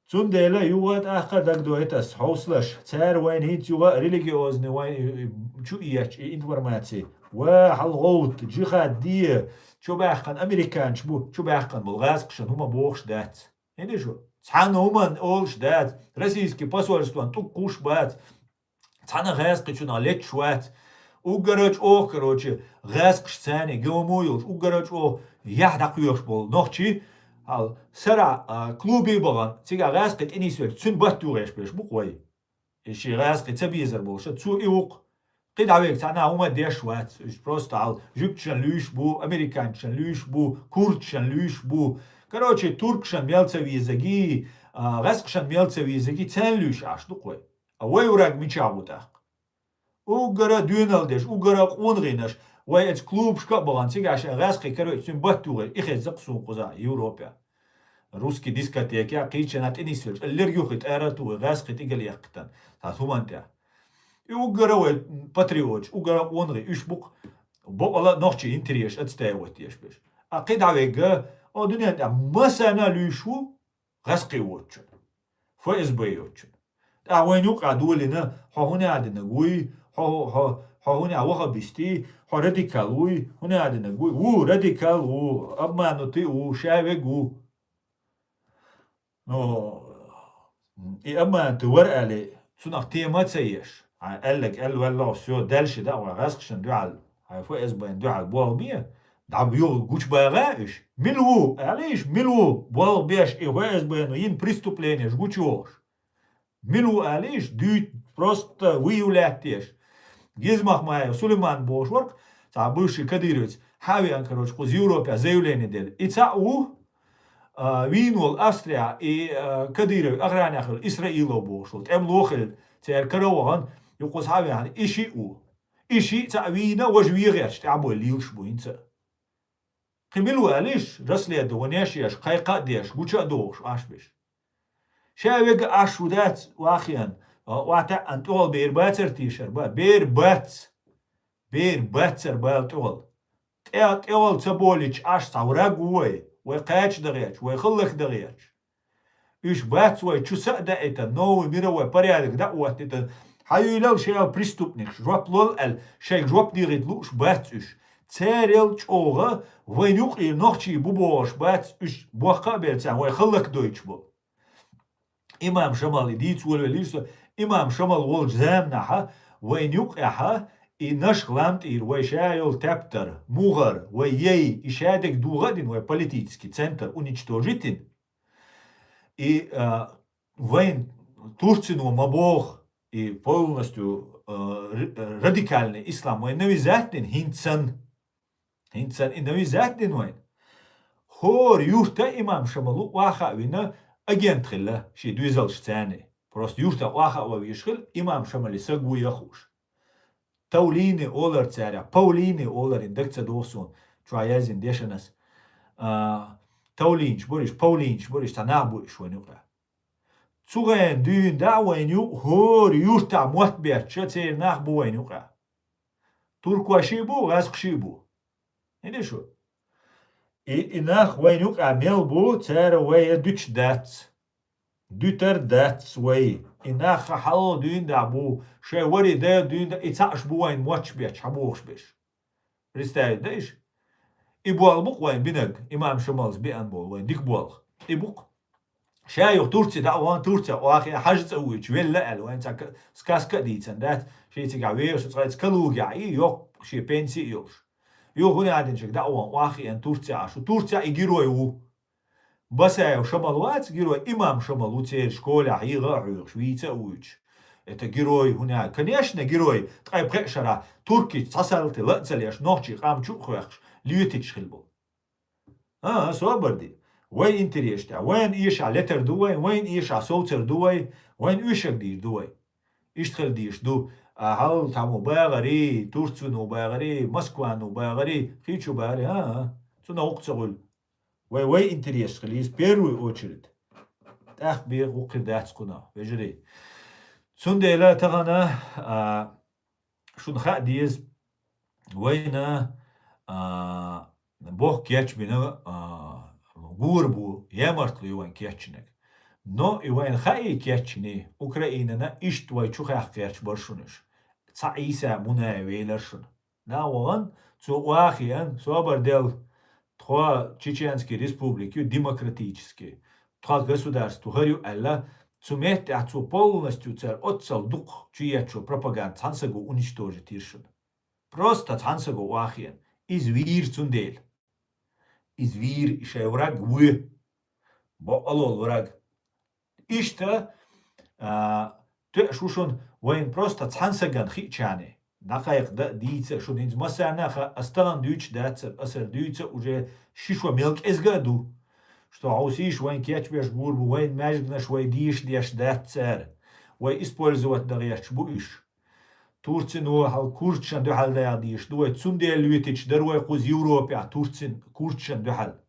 تندلا يوغات آخر دقدو هتاس حوصلش تار وين هيت يوغا ريليجيوزني وين شو إيش إنفورماتي وحلغوت جيخات دي شو باخن أمريكان شو باخن بلغاسقشن هما بوخش دات هنا شو تحانا هما أولش دات رسيسكي посольстван تقوش بات تحانا غاسقشن عليك شوات وقرأت короче غاسقش ثاني قومويلش وقرأت يحدق يوش بول نوخشي هال سرع كلوبي بغان تيجا غاسقت إني سويت تسن باتوريش بيش بقوي إشي غاسقت تبيزر بولش تسو إيوق قيد عويك تانا هما ديش وات إش بروست عال جوكشن لوش بو أمريكانشن لوش بو كوردشن لوش بو короче تركشن ميلتسويزاجي غاسقشن ميلتسويزاجي تان لوش عاش دقوي أوي وراك ميشابوتاق وقرأ دونالدش وقرأ قونغينش ويت كلوب شكا بغانسيك عشان غاسقي كروي تسون باتوغي إخي زقسون قزا يوروبيا روسكي ديسكاتيكا قيتشنات إنيسفيرش اللي ريوخيت آراتوغي غاسقي تيقل يقتن تاثومان تاع وقرأ ويت باتريوتش وقرأ قونغي إشبوك بقلا نوخشي انتريش أتستاوت يشبش أقيد عويقا أو دنيا تاع مسانا ليشو غاسقي ووتشن فايز بيوتشن تاع وين يوقع دولنا هنا عندنا قوي هنا وها بيستي راديكال وي هنا عندنا قوي راديكال أما نطي شاوي نو أما تورق لي سنق تيما تسيش قال لك قال والله سو دالش دا وغاسقشن دوال هاي فايز بين دوال بوال بيه دعبيو قوش باغاش ملو عليش ملو بوال بيش إيواز بينو ين بريستوبلينيش قوشوش ملو عليش دي просто ويولاتيش جيزمخ معايا سليمان بوشورك تاع بوشي كديروت حاوي انكروش قوز يوروبيا زيوليني ديل إتاو وينول أستريا كديرو أغراني أخل إسرائيلو بوشول تأملوخل تير كروغان يقوز حاوي عن إشي تاع وينا وجويغيش تعبو الليلش بوينتا قملو عليش رسلي دوانيشيش قايقا ديش قوشا دوش عاشبش شاويق عشودات واخيان واتا انتول بير باتر تيشر بير باتر بالتول تول تبوليش عش تعوراق وي ويقاتش دغيش ويخلق دغيش إيش بات وي شو سأدا إتا نو ميرو بريالك دعوة إتا حيولال شيء بريستوبنيش جواب لول شيء جواب ديريد لوش باتش تاريل تشوغا وين يقي نوخشي بوبوش بات إيش بوخا بيلتان ويخلق دويتش بو إمام شمال ديت وليش إمام شمال والجزام نحا وين يقعها إنش غلامت إير ويشايل تابتر موغر ويي إشادك دوغدين وي политический центр уничтожитин и войн Турцину мабох и полностью радикальный ислам войн навязательный хинцан и навязательный войн хор юрта имам шамалу واخا вина агент خلا شي دوزلش ثاني просто юрта واخا ويشخل имам шамали сагу яхуш توليني أولر تاريخ باوليني أولر إندكت دوسون ترايزين ديشنس تولينش بوريش تنابوش ونقع تسوغين دين دعوين يو هور يورتا موت بيت شتير ناخبو وين يقع تركوا شيبو غازق شيبو هنا شو إناخ وين يقع ميلبو تارا ويا دوتش دات دوتر دات وي إناخ حلو دين دعبو شي وري دا دين دا إتاش بوين موتش بيت حبوخش بيش ريستايد دايش إبوال بوق وين بينك إمام شمالز بيان بول وين ديك بوال إبوق شايو تورتي دا وان تورتي واخي حاجة تسويش ولا ال وين تاك سكاسكا ديتن دات شي تقعوي شو تقعد كلوجع يوق شي بنسي يوش يو هنا عادن شك دا وان واخي ان تورتي عشو تورتي يجيرو بس شمالوات جيروي إمام شمالوتي شكولة حيغة عيغ شوية ويش это герой هنا конечно герой تقاي بخشرة تركي تصلت لأتسليش نوحشي قام شوخش ليوتيش خلبو صوبردي وين انتريشتا وين ايش على لتر دوي وين ايش على صوتر دوي وين ايشك دير دوي اشتغل ديش دو هاول تامو باغري تورتسونو باغري موسكوانو باغري خيچو باغري تسونا وقتغل وين انتريش خليس بيروي اوچرد تاخ بير وقردات قنا بجري سندي لا تغنى شون خا ديز وين بوخ كياتش بنا غوربو يامرتلو يوان كياتشنك نو يوان خاي كياتشني اوكرايننا اشتوي چوخ كياتش برشونش صعيسا منا ويلرشن نا وان цо واخيان صوبر дел trois чеченские республики демократические trois государства говорю алла цумет цо полностью цер отцал дух чиячо пропаганда цансагу уничтожить иршун просто цансагу واخيان извир цундель извир ишай враг вы болол враг ишта шушон وين просто цансаган хичане نقايق دا ديتsa شون إنز مسانا خا أستغن دوش داتsa أسر دوتsa уже شيشوا ملك إزغادو что عاوسيش وين كياتش بيش غوربو وين ماجدنا شوي ديش داتسار وين использовать دغياش بوش تورتسن هو هال كورتشن دو حال دا ديش دو تسوندي لويتش دروي قوز يوروبيا تورتسن كورتشن دو حال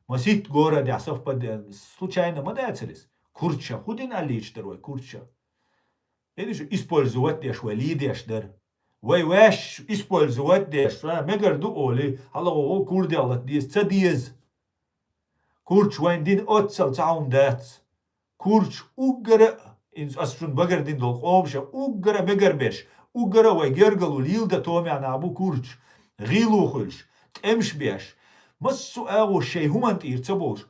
مسيت غورا دي عصف بد случайно ما дацелис курча худин алич дروي курча эдиш использовать деш вали деш дер وي واش использовать دеш مگر دو اولي هلا هو كوردي الله ديس تديز كورتش وين دين اوتسل تعاون دات كورتش اوغر إنز أسرون بقر دين دول قومشة اوغر بقر بيش اوغر ويجرجلو ليل دا تومي عن ابو كورتش غيلو خلش تمش بيش مسو اغو شي همان تير تبوش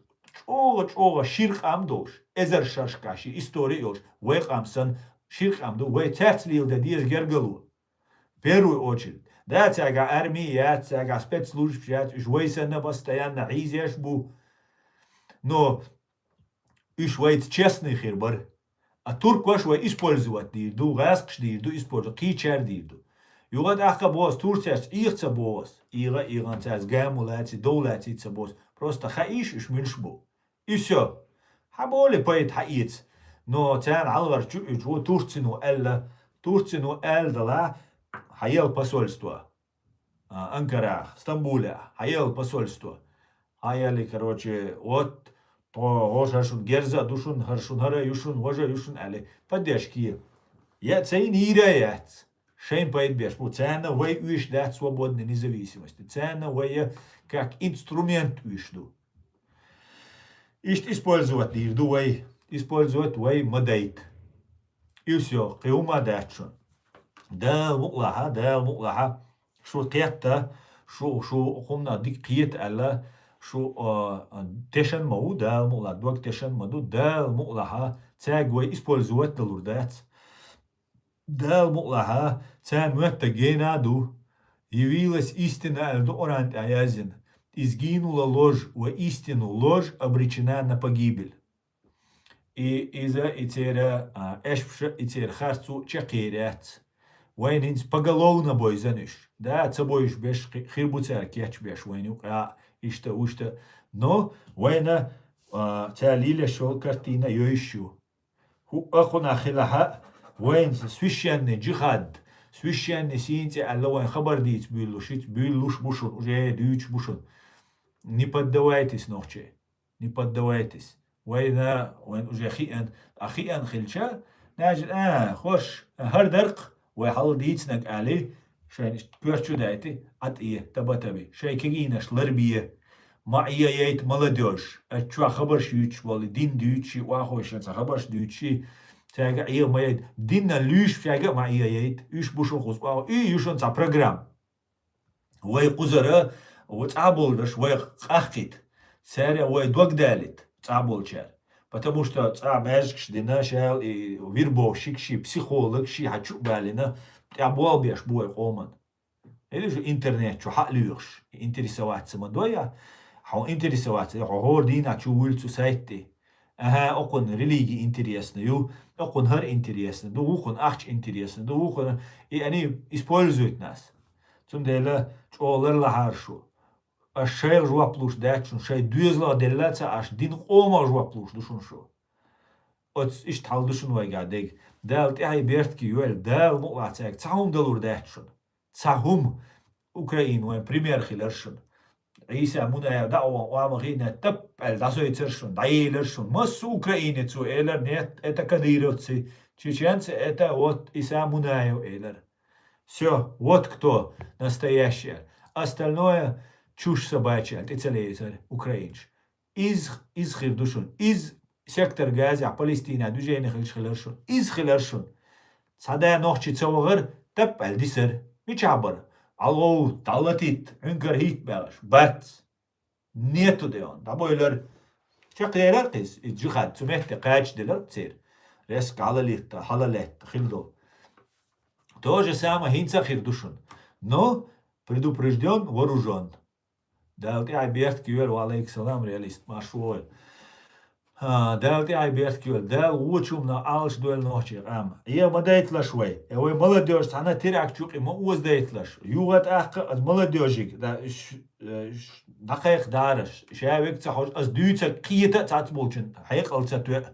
اوغ شيرق ام دوش ازر شاشكاشي استوريوش ويق امسن شيرق ام دو وي ترت ليل دا ديز جرجلو первую очередь. Да, тяга армия, тяга спецслужб, уж войсена постоянно изяш бу. Но уж войт честный хирбар. А турк ваш вой использовать дирду, гаск дирду, использовать кичер дирду. Югад ахка бос, турцияс ихца бос. Иран цяс гамулати, доулати бос. Просто хаиш уж мильш бу. И все. Хаболи поет хаиц. Но тян алгар чу турцину элла حيال посольство Анкара, Стамбуле, حيال посольство. Хаяли, короче, вот то ошашун герза душун харшун хара юшун вожа юшун али поддержки. Я цей не иряет. Шейн поет беш. Цена вой уиш дать свободной независимости. Цена вой как инструмент уишду. Ишт использовать дирду вой, использовать вой мадейт. И все, киума датшун. دا مقلحة شو قيادته شو قمنا ديك قيت ألا شو تشن مو دا مقلحة دوك تشن مدو دا مقلحة تاقوي использовать دلوردات دا مقلحة تاموات جينا دو явилась истина эльду орант аязин изгинула ложь во истину ложь обречена на погибель и из-за итера эшпша итер харцу чакирят وين إنس بقلونا بويزنش ده تبويش بيش خير بوتر كياتش بيش وين يقع إشتا وشتا نو وين تاليل شو كارتينا يويشو هو أخونا خلاها وين سويشان جهاد سويشان سينتي على وين خبر ديت بيلوش بوشون وجاي ديوش بوشون نيبدويتس نوخشي نيبدويتس وين وجا أخيئا خلشا ناجل خوش هر درق وحال ديتسنك عليه شاين بيرشو دايتي عطيه تبي شاي كيناش لربيه معيه ييت ملدوش اتشوا خبر شيوش والي دين دوتشي واخوش خبرش دوتشي تاغا ايه ما دين لوش فيغا معيه ييت يش بوشو خوس واو اي يشون تا بروجرام وي قزره وتعبول باش وي قاخيت ساري وي دوك دالت цаболчар. Потому что мязкш дина шал и вирбовщик, психолог, хачу балина, беш бой оман. Или же интернет, что хаклюш, интересоваться мадоя, интересоваться, дина чу улицу сайты. Окон религии интересную, окон хар интересно, окон ахч интересно, окон, и они используют нас. Zum dele чолерла харшу. А шер жуаплуш дачун, шей дюзла делаца аш дин ома жуаплуш душун шо. От иш тал душун вайгадег. Дал тяй бертки юэл дал муацек. Цахум далур дачун. Цахум Украин вен пример хилершун. Иса муная дауа уамагина тап эл дасоицершун, даилершун. Мас Украине цу элер нет это кадыровцы. Чеченцы это вот Иса муная элер. Все, вот кто настоящий. Остальное чушь собачья, ты целеется, украинч. Из хирдушун, из сектор Газа, Палестина, движение хилершун, из хилершун. Садая нохчи цовагар, тап альдисер, мичабар. Алгоу, талатит, үнкер хит белаш, бат. Нету деон, дабойлер. Чакерер тез, иджихад, цумехте кач делер цер. Рес калалит, халалет, хилдо. То же самое хинца хирдушун. Но предупрежден, вооружен. Дал ты айберт кюэль, валейк салам, реалист, машуэль. Дал ты айберт кюэль, дал учум на алш дуэль ночи, ам. Я мадайтлаш вэй. Эвэй молодежь, она тирак чук, и мауз дайтлаш. Югат ахка, аз молодежик, да, дакайх дараш. Шавик цахош, аз дюйца киета цацболчин. Хайк алцатуэ.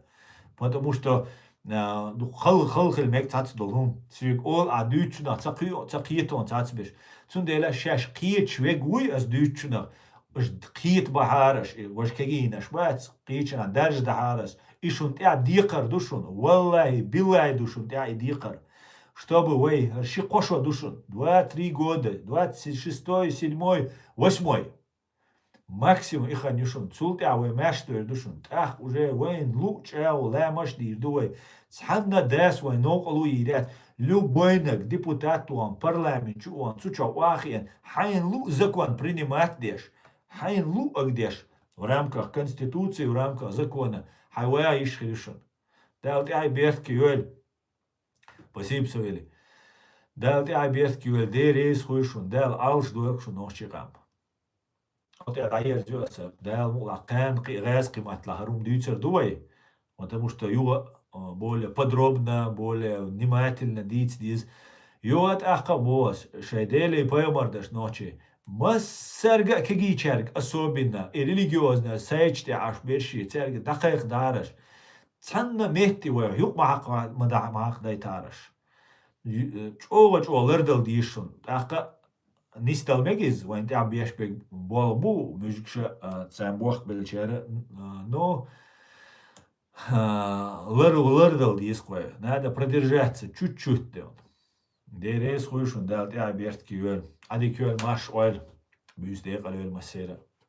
Потому что خل ميك تاتس دولهم سيك اول ادوتشنا تقيتون تاتس بيش تون ديلا شاش قيت شوي از دوتشنا اش قيت بهارش واش كايناش بات قيتشنا درج دهارس ишун тя дикар душун والله بالله душун тя дикар чтобы вы ши кошо душун 2-3 года 26-й 7-й 8-й максимум их анишун цултя вы мэштер душун ах уже вейн лучау лэмаш дирдуй цханна дас вей ноколу ирят любойнак депутатуан парламентчуан цучауахиен хайн лу закон принимать деш хайн лу агдеш в рамках конституции в рамках закона хайвая ишхришун дал ты айберт кюэль спасибо совели дал ты айберт кюэль дерес хуйшун дал алш дуэкшун нохчигам غير جوسف ده лакан غاز قيمة لهرум дюйцер дуй, потому что его более подробно, более внимательно дить здесь. Юат ахкабос, шайдели поймардаш ночи. Массерга кеги черг, особенно и религиозно, сайчте аш берши, церг дакайх дараш. Цанна мехти вай, юк мах дайтараш. Чого лердал дишун, ахка نستلمجز وانت عم بيشبك بالبو مش تسامبوخ بالشارع но лырдал дисквай надо продержаться чуть-чуть дел дерес хуйшун дал ты аберт кюэль ади кюэль маш ойл бюстек алел масера